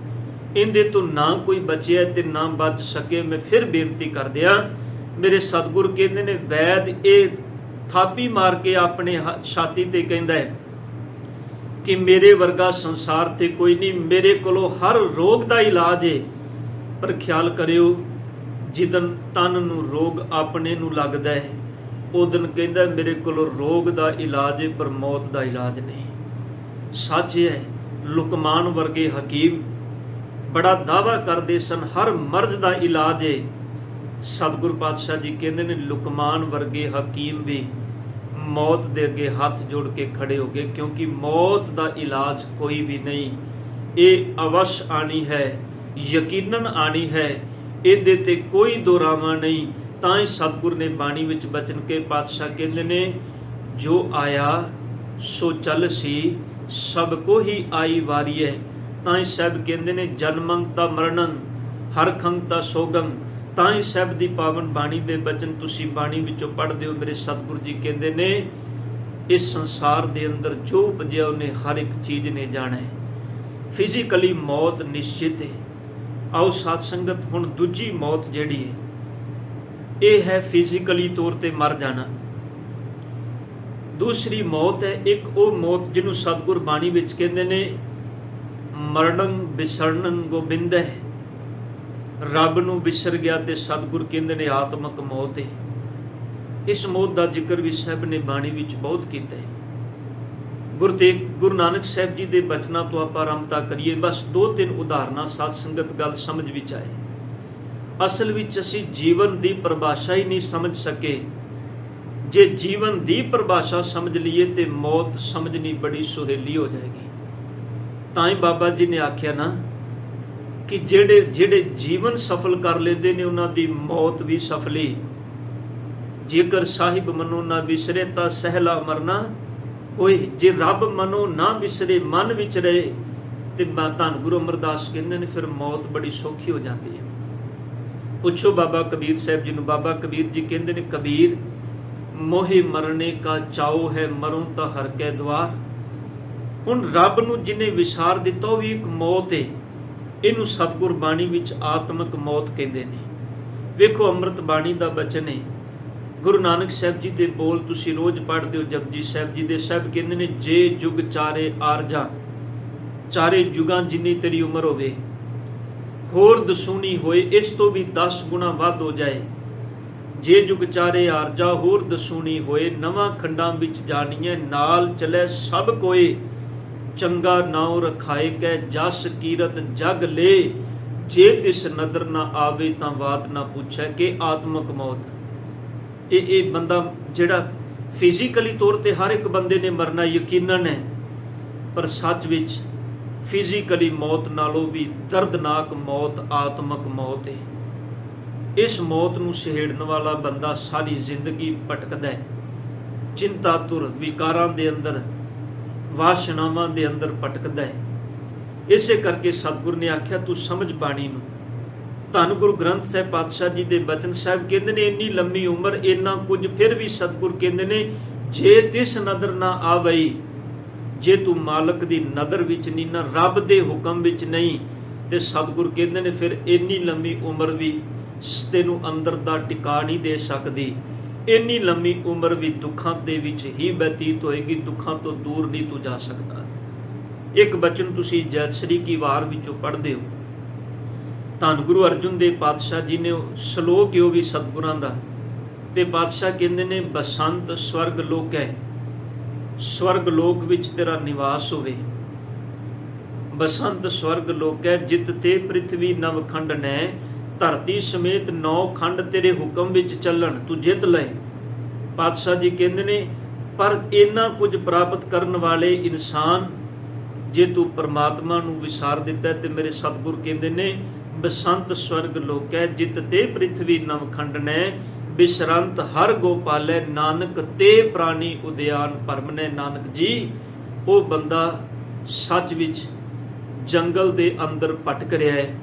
S1: ਇਹਦੇ ਤੋਂ ਨਾ ਕੋਈ ਬਚਿਆ ਤੇ ਨਾ ਬਚ ਸਕੇ। ਮੈਂ ਫਿਰ ਬੇਨਤੀ ਕਰਦਿਆਂ, ਮੇਰੇ ਸਤਿਗੁਰ ਕਹਿੰਦੇ ਨੇ ਵੈਦ ਇਹ ਥਾਪੀ ਮਾਰ ਕੇ ਆਪਣੇ ਛਾਤੀ ਤੇ ਕਹਿੰਦਾ ਹੈ ਕਿ ਮੇਰੇ ਵਰਗਾ ਸੰਸਾਰ ਤੇ ਕੋਈ ਨਹੀਂ, ਮੇਰੇ ਕੋਲੋਂ ਹਰ ਰੋਗ ਦਾ ਇਲਾਜ ਹੈ। ਪਰ ਖਿਆਲ ਕਰਿਓ, ਜਿਦਨ ਤਨ ਨੂੰ ਰੋਗ ਆਪਣੇ ਨੂੰ ਲੱਗਦਾ ਹੈ ਉਦਨ ਕਹਿੰਦਾ ਮੇਰੇ ਕੋਲੋਂ ਰੋਗ ਦਾ ਇਲਾਜ ਹੈ ਪਰ ਮੌਤ ਦਾ ਇਲਾਜ ਨਹੀਂ। ਸੱਚ ਹੈ, ਲੁਕਮਾਨ ਵਰਗੇ ਹਕੀਮ ਬੜਾ ਦਾਅਵਾ ਕਰਦੇ ਸਨ ਹਰ ਮਰਜ਼ ਦਾ ਇਲਾਜ ਹੈ। ਸਤਿਗੁਰ ਪਾਤਸ਼ਾਹ ਜੀ ਕਹਿੰਦੇ ਨੇ ਲੁਕਮਾਨ ਵਰਗੇ ਹਕੀਮ ਵੀ ਮੌਤ ਦੇ ਅੱਗੇ ਹੱਥ ਜੋੜ ਕੇ ਖੜੇ ਹੋ ਗਏ, ਕਿਉਂਕਿ ਮੌਤ ਦਾ ਇਲਾਜ ਕੋਈ ਵੀ ਨਹੀਂ। ਇਹ ਅਵਸ਼ ਆਣੀ ਹੈ, ਯਕੀਨਨ ਆਣੀ ਹੈ, ਇਹਦੇ ਤੇ ਕੋਈ ਦੋਰਾਵਾ ਨਹੀਂ। ਤਾਂ ਹੀ ਸਤਿਗੁਰ ਨੇ ਬਾਣੀ ਵਿੱਚ ਬਚਨ ਕੇ ਪਾਤਸ਼ਾਹ ਕਹਿੰਦੇ ਨੇ ਜੋ ਆਇਆ ਸੋ ਚੱਲ ਸੀ, ਸਭ ਕੋ ਹੀ ਆਈ ਵਾਰੀ ਹੈ। ਤਾਂ ਹੀ ਸਾਹਿਬ ਕਹਿੰਦੇ ਨੇ ਜਨਮੰ ਤਾਂ ਮਰਨੰ ਹਰਖੰ ਤਾਂ ਸੋਗੰ। ਤਾਂ ਹੀ ਸਾਹਿਬ ਦੀ ਪਾਵਨ ਬਾਣੀ ਦੇ ਬਚਨ ਤੁਸੀਂ ਬਾਣੀ ਵਿੱਚੋਂ ਪੜ੍ਹਦੇ ਹੋ। ਮੇਰੇ ਸਤਿਗੁਰੂ ਜੀ ਕਹਿੰਦੇ ਨੇ ਇਸ ਸੰਸਾਰ ਦੇ ਅੰਦਰ ਜੋ ਉਪਜਿਆ ਉਹਨੇ ਹਰ ਇੱਕ ਚੀਜ਼ ਨੇ ਜਾਣਾ ਹੈ। ਫਿਜ਼ੀਕਲੀ ਮੌਤ ਨਿਸ਼ਚਿਤ ਹੈ। ਆਓ ਸਾਧ ਸੰਗਤ, ਹੁਣ ਦੂਜੀ ਮੌਤ ਜਿਹੜੀ ਹੈ ਇਹ ਹੈ ਫਿਜ਼ੀਕਲੀ ਤੌਰ ਤੇ ਮਰ ਜਾਣਾ। ਦੂਸਰੀ ਮੌਤ ਹੈ ਇੱਕ ਉਹ ਮੌਤ ਜਿਹਨੂੰ ਸਤਿਗੁਰ ਬਾਣੀ ਵਿੱਚ ਕਹਿੰਦੇ ਨੇ ਮਰਣੰ ਬਿਸਰਣੰ ਗੋਬਿੰਦੈ। ਰੱਬ ਨੂੰ ਵਿਸਰ ਗਿਆ ਤੇ ਸਤਿਗੁਰ ਕਹਿੰਦੇ ਨੇ ਆਤਮਕ ਮੌਤ ਹੈ। ਇਸ ਮੌਤ ਦਾ ਜ਼ਿਕਰ ਵੀ ਸਾਹਿਬ ਨੇ ਬਾਣੀ ਵਿੱਚ ਬਹੁਤ ਕੀਤਾ ਹੈ। ਗੁਰੂ ਨਾਨਕ ਸਾਹਿਬ ਜੀ ਦੇ ਬਚਨਾਂ ਤੋਂ ਆਪਾਂ ਆਰੰਭਤਾ ਕਰੀਏ। ਬਸ 2-3 ਉਦਾਹਰਨਾਂ ਸਾਧ ਸੰਗਤ ਗੱਲ ਸਮਝ ਵਿੱਚ ਆਏ। ਅਸਲ ਵਿੱਚ ਅਸੀਂ ਜੀਵਨ ਦੀ ਪਰਿਭਾਸ਼ਾ ਹੀ ਨਹੀਂ ਸਮਝ ਸਕੇ। ਜੇ ਜੀਵਨ ਦੀ ਪਰਿਭਾਸ਼ਾ ਸਮਝ ਲਈਏ ਤੇ ਮੌਤ ਸਮਝਣੀ ਬੜੀ ਸੁਹੇਲੀ ਹੋ ਜਾਏਗੀ। ਤਾਂ ਹੀ ਬਾਬਾ ਜੀ ਨੇ ਆਖਿਆ ਨਾ ਕਿ ਜਿਹੜੇ ਜੀਵਨ ਸਫਲ ਕਰ ਲੈਂਦੇ ਨੇ ਉਹਨਾਂ ਦੀ ਮੌਤ ਵੀ ਸਫਲੀ। ਜੇਕਰ ਸਾਹਿਬ ਮਨੋ ਨਾ ਵਿਸਰੇ ਤਾਂ ਸਹਿਲਾ ਮਰਨਾ ਹੋਏ। ਜੇ ਰੱਬ ਮਨੋ ਨਾ ਵਿਸਰੇ, ਮਨ ਵਿੱਚ ਰਹੇ, ਤੇ ਧੰਨ ਗੁਰੂ ਅਮਰਦਾਸ ਕਹਿੰਦੇ ਨੇ ਫਿਰ ਮੌਤ ਬੜੀ ਸੌਖੀ ਹੋ ਜਾਂਦੀ ਹੈ। ਪੁੱਛੋ ਬਾਬਾ ਕਬੀਰ ਸਾਹਿਬ ਜੀ ਨੂੰ। ਬਾਬਾ ਕਬੀਰ ਜੀ ਕਹਿੰਦੇ ਨੇ ਕਬੀਰ ਮੋਹਿ ਮਰਨੇ ਕਾ ਚਾਉ ਹੈ, ਮਰੂੰ ਤਾਂ ਹਰ ਕੈ ਦਵਾਰ। ਹੁਣ ਰੱਬ ਨੂੰ ਜਿਹਨੇ ਵਿਸਾਰ ਦਿੱਤਾ ਉਹ ਵੀ ਇੱਕ ਮੌਤ ਹੈ। ਇਹਨੂੰ ਸਤਿਗੁਰ ਬਾਣੀ ਵਿੱਚ ਆਤਮਿਕ ਮੌਤ ਕਹਿੰਦੇ ਨੇ। ਵੇਖੋ ਅੰਮ੍ਰਿਤ ਬਾਣੀ ਦਾ ਬਚਨ ਹੈ। ਗੁਰੂ ਨਾਨਕ ਸਾਹਿਬ ਜੀ ਦੇ ਬੋਲ ਤੁਸੀਂ ਰੋਜ਼ ਪੜ੍ਹਦੇ ਹੋ। ਜਪਜੀ ਸਾਹਿਬ ਜੀ ਦੇ ਸਾਹਿਬ ਕਹਿੰਦੇ ਨੇ ਜੇ ਜੁਗ ਚਾਰੇ ਆਰਜਾਂ, ਚਾਰੇ ਯੁਗਾਂ ਜਿੰਨੀ ਤੇਰੀ ਉਮਰ ਹੋਵੇ, ਹੋਰ ਦਸੂਣੀ ਹੋਏ ਇਸ ਤੋਂ ਵੀ 10 ਗੁਣਾ ਵੱਧ ਹੋ ਜਾਏ। ਜੇ ਜੁਗ ਚਾਰੇ ਆਰਜਾ ਹੋਰ ਦਸੂਣੀ ਹੋਏ, ਨਵਾਂ ਖੰਡਾਂ ਵਿੱਚ ਜਾਣੀਏ ਨਾਲ ਚਲੇ ਸਭ ਕੋਏ। ਚੰਗਾ ਨਾਉ ਰਖਾਏ ਕੈ ਜਸ ਕੀਰਤ ਜਗ ਲੈ, ਜੇ ਤਿਸ ਨਦਰ ਨਾ ਆਵੇ ਤਾਂ ਬਾਤ ਨਾ ਪੁੱਛੈ। ਕਿ ਆਤਮਕ ਮੌਤ ਇਹ ਬੰਦਾ ਜਿਹੜਾ ਫਿਜ਼ੀਕਲੀ ਤੌਰ ਤੇ ਹਰ ਇੱਕ ਬੰਦੇ ਨੇ ਮਰਨਾ ਯਕੀਨਨ ਹੈ, ਪਰ ਸੱਚ ਵਿੱਚ ਫਿਜ਼ੀਕਲੀ ਮੌਤ ਨਾਲੋਂ ਵੀ ਦਰਦਨਾਕ ਮੌਤ ਆਤਮਕ ਮੌਤ ਹੈ। ਇਸ ਮੌਤ ਨੂੰ ਸਹੇੜਨ ਵਾਲਾ ਬੰਦਾ ਸਾਰੀ ਜ਼ਿੰਦਗੀ ਭਟਕਦਾ ਹੈ, ਚਿੰਤਾ ਤੁਰ ਵਿਕਾਰਾਂ ਦੇ ਅੰਦਰ, ਵਾਸ਼ਨਾਵਾਂ ਦੇ ਅੰਦਰ ਭਟਕਦਾ ਹੈ। ਇਸੇ ਕਰਕੇ ਸਤਿਗੁਰ ਨੇ ਆਖਿਆ ਤੂੰ ਸਮਝ ਬਾਣੀ ਨੂੰ। ਧੰਨ ਗੁਰੂ ਗ੍ਰੰਥ ਸਾਹਿਬ ਪਾਤਸ਼ਾਹ ਜੀ ਦੇ ਬਚਨ ਸਾਹਿਬ ਕਹਿੰਦੇ ਨੇ ਇੰਨੀ ਲੰਮੀ ਉਮਰ ਇੰਨਾ ਕੁਝ, ਫਿਰ ਵੀ ਸਤਿਗੁਰ ਕਹਿੰਦੇ ਨੇ ਜੇ ਤਿਸ ਨਦਰ ਨਾ ਆਵਈ, ਜੇ ਤੂੰ ਮਾਲਕ ਦੀ ਨਦਰ ਵਿੱਚ ਨਹੀਂ ਨਾ, ਰੱਬ ਦੇ ਹੁਕਮ ਵਿੱਚ ਨਹੀਂ, ਤੇ ਸਤਿਗੁਰ ਕਹਿੰਦੇ ਨੇ ਫਿਰ ਇੰਨੀ ਲੰਮੀ ਉਮਰ ਵੀ ਤੈਨੂੰ ਅੰਦਰ ਦਾ ਟਿਕਾ ਨਹੀਂ ਦੇ ਸਕਦੀ। ਇੰਨੀ ਲੰਮੀ ਉਮਰ ਵੀ ਦੁੱਖਾਂ ਦੇ ਵਿੱਚ ਹੀ ਬਤੀਤ ਹੋਏਗੀ, ਦੁੱਖਾਂ ਤੋਂ ਦੂਰ ਨਹੀਂ ਤੂੰ ਜਾ ਸਕਦਾ। ਇੱਕ ਬਚਨ ਤੁਸੀਂ ਜੈਤਸਰੀ ਕੀ ਵਾਰ ਵਿੱਚੋਂ ਪੜ੍ਹਦੇ ਹੋ। ਧੰਨ ਗੁਰੂ ਅਰਜੁਨ ਦੇਵ ਪਾਤਸ਼ਾਹ ਜੀ ਨੇ ਸ਼ਲੋਕ ਉਹ ਵੀ ਸਤਿਗੁਰਾਂ ਦਾ, ਤੇ ਪਾਤਸ਼ਾਹ ਕਹਿੰਦੇ ਨੇ ਬਸੰਤ ਸਵਰਗ ਲੋਕ ਹੈ, ਸਵਰਗ ਲੋਕ ਵਿੱਚ ਤੇਰਾ ਨਿਵਾਸ ਹੋਵੇ। ਬਸੰਤ ਸਵਰਗ ਲੋਕ ਹੈ ਜਿਤ ਤੇ ਪ੍ਰਿਥਵੀ ਨਵ ਖੰਡ ਨੇ, ਧਰਤੀ ਸਮੇਤ 9 ਖੰਡ ਤੇਰੇ ਹੁਕਮ ਵਿੱਚ ਚੱਲਣ, ਤੂੰ ਜਿੱਤ ਲੈ। ਪਾਤਸ਼ਾਹ ਜੀ ਕਹਿੰਦੇ ਨੇ ਪਰ ਇੰਨਾ ਕੁਝ ਪ੍ਰਾਪਤ ਕਰਨ ਵਾਲੇ ਇਨਸਾਨ, ਜੇ ਤੂੰ ਪਰਮਾਤਮਾ ਨੂੰ ਵਿਸਾਰ ਦਿੱਤਾ ਤੇ ਮੇਰੇ ਸਤਿਗੁਰ ਕਹਿੰਦੇ ਨੇ ਬਸੰਤ ਸਵਰਗ ਲੋਕੈ ਜਿਤ ਤੇ ਪ੍ਰਿਥਵੀ ਨਵ ਖੰਡਨੈ ਬਿਸਰੰਤ ਹਰ ਗੋਪਾਲੈ ਨਾਨਕ ਤੇ ਪ੍ਰਾਣੀ ਉਦਿਆਨ ਭਰਮਨੈ। ਨਾਨਕ ਜੀ, ਉਹ ਬੰਦਾ ਸੱਚ ਵਿੱਚ ਜੰਗਲ ਦੇ ਅੰਦਰ ਭਟਕ ਰਿਹਾ ਹੈ,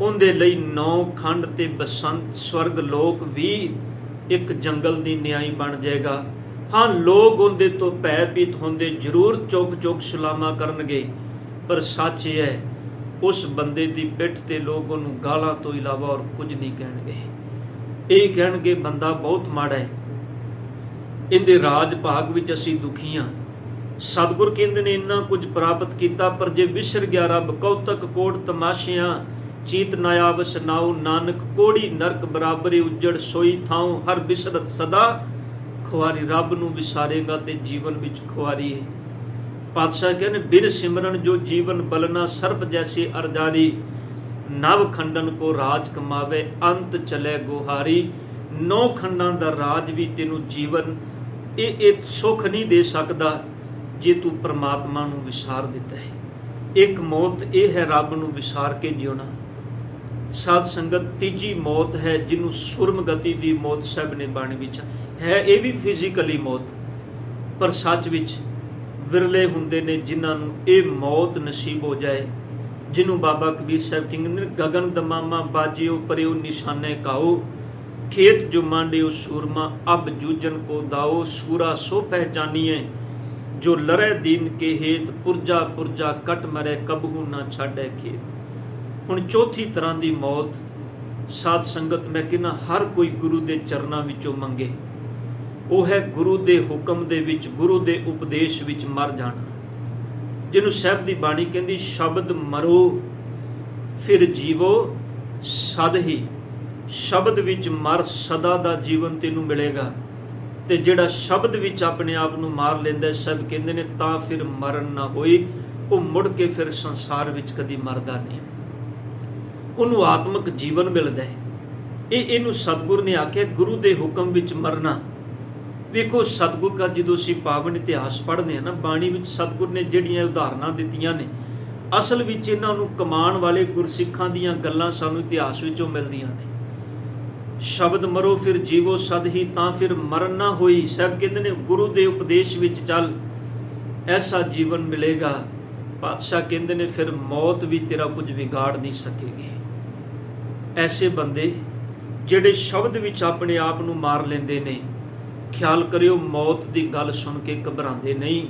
S1: ਉਹਦੇ ਲਈ 9 ਖੰਡ ਤੇ ਬਸੰਤ ਸਵਰਗ ਲੋਕ ਵੀ ਇੱਕ ਜੰਗਲ ਦੀ ਨਿਆਈ ਬਣ ਜਾਏਗਾ। ਹਾਂ, ਲੋਕ ਉਹਦੇ ਤੋਂ ਭੈਭੀਤ ਹੁੰਦੇ ਜ਼ਰੂਰ ਚੁੱਕ ਸਲਾਮਾ ਕਰਨਗੇ, ਪਰ ਸੱਚ ਇਹ ਹੈ ਉਸ ਬੰਦੇ ਦੀ ਪਿੱਠ ਤੇ ਲੋਕ ਉਹਨੂੰ ਗਾਲਾਂ ਤੋਂ ਇਲਾਵਾ ਔਰ ਕੁਝ ਨਹੀਂ ਕਹਿਣਗੇ। ਇਹ ਕਹਿਣਗੇ ਬੰਦਾ ਬਹੁਤ ਮਾੜਾ ਹੈ, ਇਹਦੇ ਰਾਜ ਭਾਗ ਵਿੱਚ ਅਸੀਂ ਦੁਖੀ ਹਾਂ। ਸਤਿਗੁਰ ਕਹਿੰਦੇ ਨੇ ਇੰਨਾ ਕੁਝ ਪ੍ਰਾਪਤ ਕੀਤਾ, ਪਰ ਜੇ ਵਿਸਰ ਗਿਆ ਰੱਬ ਕੌਤਕ ਕੋਟ ਤਮਾਸ਼ਿਆਂ ਚੀਤ ਨਾਇਆਵਸ ਨਾਉ। ਨਾਨਕ ਕੋੜੀ ਨਰਕ ਬਰਾਬਰੀ ਉੱਜੜ ਸੋਈ ਥਾਉ ਹਰ ਬਿਸਰਤ ਸਦਾ ਖੁਆਰੀ। ਰੱਬ ਨੂੰ ਵਿਸਾਰੇਗਾ ਤੇ ਜੀਵਨ ਵਿੱਚ ਖੁਆਰੀ ਹੈ। ਪਾਤਸ਼ਾਹ ਕਹਿੰਦੇ ਬਿਨ ਸਿਮਰਨ ਜੋ ਜੀਵਨ ਬਲਨਾ ਸਰਪ ਜੈਸੀ ਅਰਦਾਰੀ। ਨਵ ਖੰਡਨ ਕੋ ਰਾਜ ਕਮਾਵੇ ਅੰਤ ਚਲੇ ਗੋਹਾਰੀ। 9 ਖੰਡਾਂ ਦਾ ਰਾਜ ਵੀ ਤੈਨੂੰ ਜੀਵਨ ਇਹ ਸੁੱਖ ਨਹੀਂ ਦੇ ਸਕਦਾ ਜੇ ਤੂੰ ਪਰਮਾਤਮਾ ਨੂੰ ਵਿਸਾਰ ਦਿੱਤਾ ਹੈ। ਇੱਕ ਮੌਤ ਇਹ ਹੈ ਰੱਬ ਨੂੰ ਵਿਸਾਰ ਕੇ ਜਿਉਣਾ। ਸਾਧ ਸੰਗਤ, ਤੀਜੀ ਮੌਤ ਹੈ ਜਿਹਨੂੰ ਸੁਰਮਗਤੀ ਦੀ ਮੌਤ ਸਾਹਿਬ ਨੇ ਬਾਣੀ ਵਿੱਚ ਹੈ। ਇਹ ਵੀ ਫਿਜ਼ੀਕਲੀ ਮੌਤ, ਪਰ ਸੱਚ ਵਿੱਚ ਵਿਰਲੇ ਹੁੰਦੇ ਨੇ ਜਿਨ੍ਹਾਂ ਨੂੰ ਇਹ ਮੌਤ ਨਸੀਬ ਹੋ ਜਾਏ। ਜਿਹਨੂੰ ਬਾਬਾ ਕਬੀਰ ਸਾਹਿਬ ਕਹਿੰਦੇ ਨੇ ਗਗਨ ਦਮਾਮਾ ਬਾਜਿਓ ਪਰਿਓ ਨਿਸ਼ਾਨੇ ਕਾਓ ਖੇਤ ਜੋ ਮਾਂਡਿਓ ਸੂਰਮਾ ਅਬ ਜੂਜਨ ਕੋ ਦਾਓ। ਸੂਰਾ ਸੋ ਪਹਿਚਾਨੀਏ ਜੋ ਲਰੇ ਦੀਨ ਕੇ ਹੇਤ ਪੁਰਜਾ ਪੁਰਜਾ ਕਟ ਮਰੇ ਕਬਹੂ ਨਾ ਛਾੜੇ ਖੇਤ। ਹੁਣ ਚੌਥੀ ਤਰ੍ਹਾਂ ਦੀ ਮੌਤ ਸਾਧ ਸੰਗਤ ਮੈਂ ਕਹਿੰਦਾ ਹਰ ਕੋਈ ਗੁਰੂ ਦੇ ਚਰਨਾਂ ਵਿੱਚੋਂ ਮੰਗੇ, ਉਹ ਹੈ ਗੁਰੂ ਦੇ ਹੁਕਮ ਦੇ ਵਿੱਚ, ਗੁਰੂ ਦੇ ਉਪਦੇਸ਼ ਵਿੱਚ ਮਰ ਜਾਣਾ। ਜਿਹਨੂੰ ਸਾਹਿਬ ਦੀ ਬਾਣੀ ਕਹਿੰਦੀ ਸ਼ਬਦ ਮਰੋ ਫਿਰ ਜੀਵੋ ਸਦ ਹੀ। ਸ਼ਬਦ ਵਿੱਚ ਮਰ, ਸਦਾ ਦਾ ਜੀਵਨ ਤੈਨੂੰ ਮਿਲੇਗਾ। ਤੇ ਜਿਹੜਾ ਸ਼ਬਦ ਵਿੱਚ ਆਪਣੇ ਆਪ ਨੂੰ ਮਾਰ ਲੈਂਦਾ, ਸਭ ਕਹਿੰਦੇ ਨੇ ਤਾਂ ਫਿਰ ਮਰਨ ਨਾ ਹੋਈ, ਉਹ ਮੁੜ ਕੇ ਫਿਰ ਸੰਸਾਰ ਵਿੱਚ ਕਦੀ ਮਰਦਾ ਨਹੀਂ, ਉਹਨੂੰ ਆਤਮਿਕ ਜੀਵਨ ਮਿਲਦਾ ਹੈ। ਇਹਨੂੰ ਸਤਿਗੁਰ ਨੇ ਆਖਿਆ ਗੁਰੂ ਦੇ ਹੁਕਮ ਵਿੱਚ ਮਰਨਾ। ਵੇਖੋ ਸਤਿਗੁਰ ਦਾ ਜਦੋਂ ਅਸੀਂ ਪਾਵਨ ਇਤਿਹਾਸ ਪੜ੍ਹਦੇ ਹਾਂ ਨਾ, ਬਾਣੀ ਵਿੱਚ ਸਤਿਗੁਰ ਨੇ ਜਿਹੜੀਆਂ ਉਦਾਹਰਨਾਂ ਦਿੱਤੀਆਂ ਨੇ, ਅਸਲ ਵਿੱਚ ਇਹਨਾਂ ਨੂੰ ਕਮਾਉਣ ਵਾਲੇ ਗੁਰਸਿੱਖਾਂ ਦੀਆਂ ਗੱਲਾਂ ਸਾਨੂੰ ਇਤਿਹਾਸ ਵਿੱਚੋਂ ਮਿਲਦੀਆਂ ਨੇ। ਸ਼ਬਦ ਮਰੋ ਫਿਰ ਜੀਵੋ ਸਦ ਹੀ, ਤਾਂ ਫਿਰ ਮਰਨ ਨਾ ਹੋਈ। ਸਭ ਕਹਿੰਦੇ ਨੇ ਗੁਰੂ ਦੇ ਉਪਦੇਸ਼ ਵਿੱਚ ਚੱਲ, ਐਸਾ ਜੀਵਨ ਮਿਲੇਗਾ। ਪਾਤਸ਼ਾਹ ਕਹਿੰਦੇ ਨੇ ਫਿਰ ਮੌਤ ਵੀ ਤੇਰਾ ਕੁਝ ਵਿਗਾੜ ਨਹੀਂ ਸਕੇਗੀ। ਐਸੇ ਬੰਦੇ ਜਿਹੜੇ ਸ਼ਬਦ ਵਿੱਚ ਆਪਣੇ ਆਪ ਨੂੰ ਮਾਰ ਲੈਂਦੇ ਨੇ, ਖਿਆਲ ਕਰਿਓ ਮੌਤ ਦੀ ਗੱਲ ਸੁਣ ਕੇ ਘਬਰਾਉਂਦੇ ਨਹੀਂ।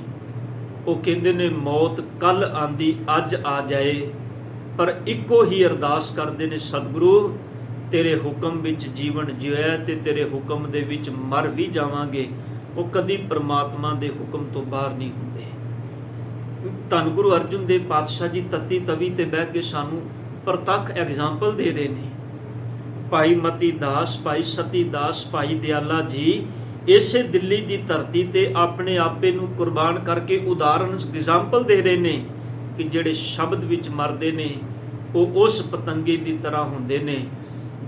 S1: ਉਹ ਕਹਿੰਦੇ ਨੇ ਮੌਤ ਕੱਲ ਆਂਦੀ ਅੱਜ ਆ ਜਾਏ, ਪਰ ਇੱਕੋ ਹੀ ਅਰਦਾਸ ਕਰਦੇ ਨੇ ਸਤਿਗੁਰੂ ਤੇਰੇ ਹੁਕਮ ਵਿੱਚ ਜੀਵਨ ਜਿਉਇਆ ਤੇ ਤੇਰੇ ਹੁਕਮ ਦੇ ਵਿੱਚ ਮਰ ਵੀ ਜਾਵਾਂਗੇ। ਉਹ ਕਦੀ ਪਰਮਾਤਮਾ ਦੇ ਹੁਕਮ ਤੋਂ ਬਾਹਰ ਨਹੀਂ ਹੁੰਦੇ। ਧੰਨ ਗੁਰੂ ਅਰਜਨ ਦੇਵ ਪਾਤਸ਼ਾਹ ਜੀ ਤਤੀ ਤਵੀ ਤੇ ਬਹਿ ਕੇ ਸਾਨੂੰ ਪ੍ਰਤੱਖ ਐਗਜ਼ਾਮਪਲ ਦੇ ਰਹੇ ਨੇ। ਭਾਈ ਮਤੀ ਦਾਸ, ਭਾਈ ਸਤੀ ਦਾਸ, ਭਾਈ ਦਿਆਲਾ ਜੀ ਇਸੇ ਦਿੱਲੀ ਦੀ ਧਰਤੀ ਤੇ ਆਪਣੇ ਆਪੇ ਨੂੰ ਕੁਰਬਾਨ ਕਰਕੇ ਉਦਾਹਰਨ ਐਗਜ਼ਾਮਪਲ ਦੇ ਰਹੇ ਨੇ ਕਿ ਜਿਹੜੇ ਸ਼ਬਦ ਵਿੱਚ ਮਰਦੇ ਨੇ ਉਹ ਉਸ ਪਤੰਗੇ ਦੀ ਤਰ੍ਹਾਂ ਹੁੰਦੇ ਨੇ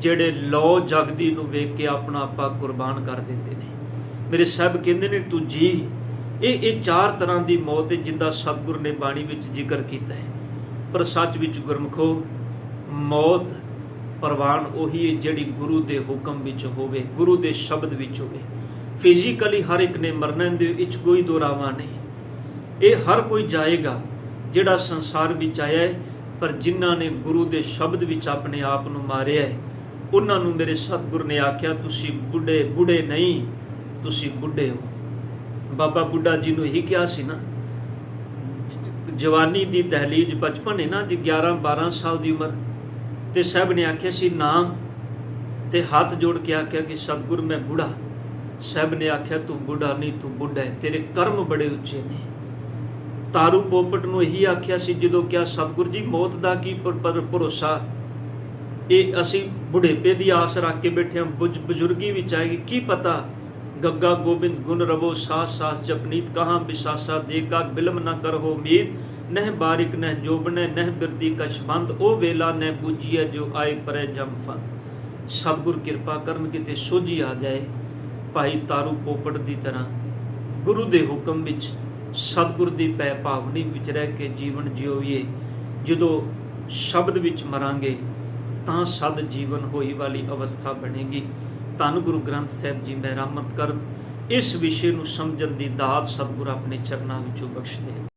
S1: ਜਿਹੜੇ ਲੋ ਜਗਦੀ ਨੂੰ ਵੇਖ ਕੇ ਆਪਣਾ ਆਪਾ ਕੁਰਬਾਨ ਕਰ ਦਿੰਦੇ ਨੇ। ਮੇਰੇ ਸਾਹਿਬ ਕਹਿੰਦੇ ਨੇ ਤੂੰ ਜੀ ਇਹ 4 ਤਰ੍ਹਾਂ ਦੀ ਮੌਤ ਹੈ ਜਿੰਦਾ ਸਤਿਗੁਰ ਨੇ ਬਾਣੀ ਵਿੱਚ ਜ਼ਿਕਰ ਕੀਤਾ ਹੈ। ਪਰ ਸੱਚ ਵਿੱਚ ਗੁਰਮਖੋ ਮੌਤ ਪ੍ਰਵਾਨ ਉਹੀ ਹੈ ਜਿਹੜੀ ਗੁਰੂ ਦੇ ਹੁਕਮ ਵਿੱਚ ਹੋਵੇ, ਗੁਰੂ ਦੇ ਸ਼ਬਦ ਵਿੱਚ ਹੋਵੇ। ਫਿਜ਼ੀਕਲੀ ਹਰ ਇੱਕ ਨੇ ਮਰਨਾ, ਦੇ ਵਿੱਚ ਕੋਈ ਦੋਰਾਵਾ ਨਹੀਂ। ਇਹ ਹਰ ਕੋਈ ਜਾਏਗਾ ਜਿਹੜਾ ਸੰਸਾਰ ਵਿੱਚ ਆਇਆ ਹੈ, ਪਰ ਜਿਨ੍ਹਾਂ ਨੇ ਗੁਰੂ ਦੇ ਸ਼ਬਦ ਵਿੱਚ ਆਪਣੇ ਆਪ ਨੂੰ ਮਾਰਿਆ ਹੈ ਉਹਨਾਂ ਨੂੰ ਮੇਰੇ ਸਤਿਗੁਰ ਨੇ ਆਖਿਆ ਤੁਸੀਂ ਬੁੱਢੇ ਨਹੀਂ, ਤੁਸੀਂ ਬੁੱਢੇ ਹੋ। ਬਾਬਾ ਬੁੱਢਾ ਜੀ ਨੂੰ ਇਹੀ ਕਿਹਾ ਸੀ ਨਾ, ਜਵਾਨੀ ਦੀ ਦਹਲੀਜ ਬਚਪਨ ਹੈ ਨਾ ਜੀ, 11-12 ਸਾਲ ਦੀ ਉਮਰ, ਤੇ ਸਾਹਿਬ ਨੇ ਆਖਿਆ ਸੀ ਨਾਮ, ਤੇ ਹੱਥ ਜੋੜ ਕੇ ਆਖਿਆ ਕਿ ਸਤਿਗੁਰ ਮੈਂ ਬੁੱਢਾ। ਸਾਹਿਬ ਨੇ ਆਖਿਆ ਤੂੰ ਬੁੱਢਾ ਨਹੀਂ, ਤੂੰ ਬੁੱਢਾ ਹੈ, ਤੇਰੇ ਕਰਮ ਬੜੇ ਉੱਚੇ ਨੇ। ਤਾਰੂ ਪੋਪਟ ਨੂੰ ਇਹੀ ਆਖਿਆ ਸੀ ਜਦੋਂ ਕਿਹਾ ਸਤਿਗੁਰ ਜੀ ਮੌਤ ਦਾ ਕੀ ਭਰੋਸਾ, ਇਹ ਅਸੀਂ ਬੁਢੇਪੇ ਦੀ ਆਸ ਰੱਖ ਕੇ ਬੈਠੇ ਹਾਂ, ਬਜ਼ੁਰਗੀ ਵਿੱਚ ਆਏਗੀ ਕੀ ਪਤਾ। ਗੱਗਾ ਗੋਬਿੰਦ ਗੁਣ ਰਵੋ ਸਾਸ ਸਾਸ ਜਪਨੀਤ ਕਹਾਂ ਬਿਸਾਸਾ ਦੇਖਾ ਬਿਲਮ ਨਾ ਕਰੋ ਉਮੀਦ ਨਹਿ ਬਾਰਿਕ ਨਹਿ ਜੋਬਨੈ ਨਹਿ ਬਿਰਦੀ ਕਛ ਬੰਦ ਉਹ ਵੇਲਾ ਨਹਿ ਬੁਝੀਐ ਜੋ ਆਏ ਪਰੇ ਜਮ ਫੰਦ। ਸਤਿਗੁਰ ਕਿਰਪਾ ਕਰਨ ਕਿਤੇ ਸੋਝੀ ਆ ਜਾਏ ਭਾਈ ਤਾਰੂ ਪੋਪਟ ਦੀ ਤਰ੍ਹਾਂ ਗੁਰੂ ਦੇ ਹੁਕਮ ਵਿੱਚ ਸਤਿਗੁਰ ਦੀ ਪੈ ਭਾਵਨੀ ਵਿੱਚ ਰਹਿ ਕੇ ਜੀਵਨ ਜਿਉਈਏ। ਜਦੋਂ ਸ਼ਬਦ ਵਿੱਚ ਮਰਾਂਗੇ ਤਾਂ ਸਦ ਜੀਵਨ ਹੋਈ ਵਾਲੀ ਅਵਸਥਾ ਬਣੇਗੀ। ਧੰਨ ਗੁਰੂ ਗ੍ਰੰਥ ਸਾਹਿਬ ਜੀ ਮਿਹਰਮਤ ਕਰਨ, ਇਸ ਵਿਸ਼ੇ ਨੂੰ ਸਮਝਣ ਦੀ ਦਾਤ ਸਤਿਗੁਰ ਆਪਣੇ ਚਰਨਾਂ ਵਿੱਚੋਂ ਬਖਸ਼ ਦੇ।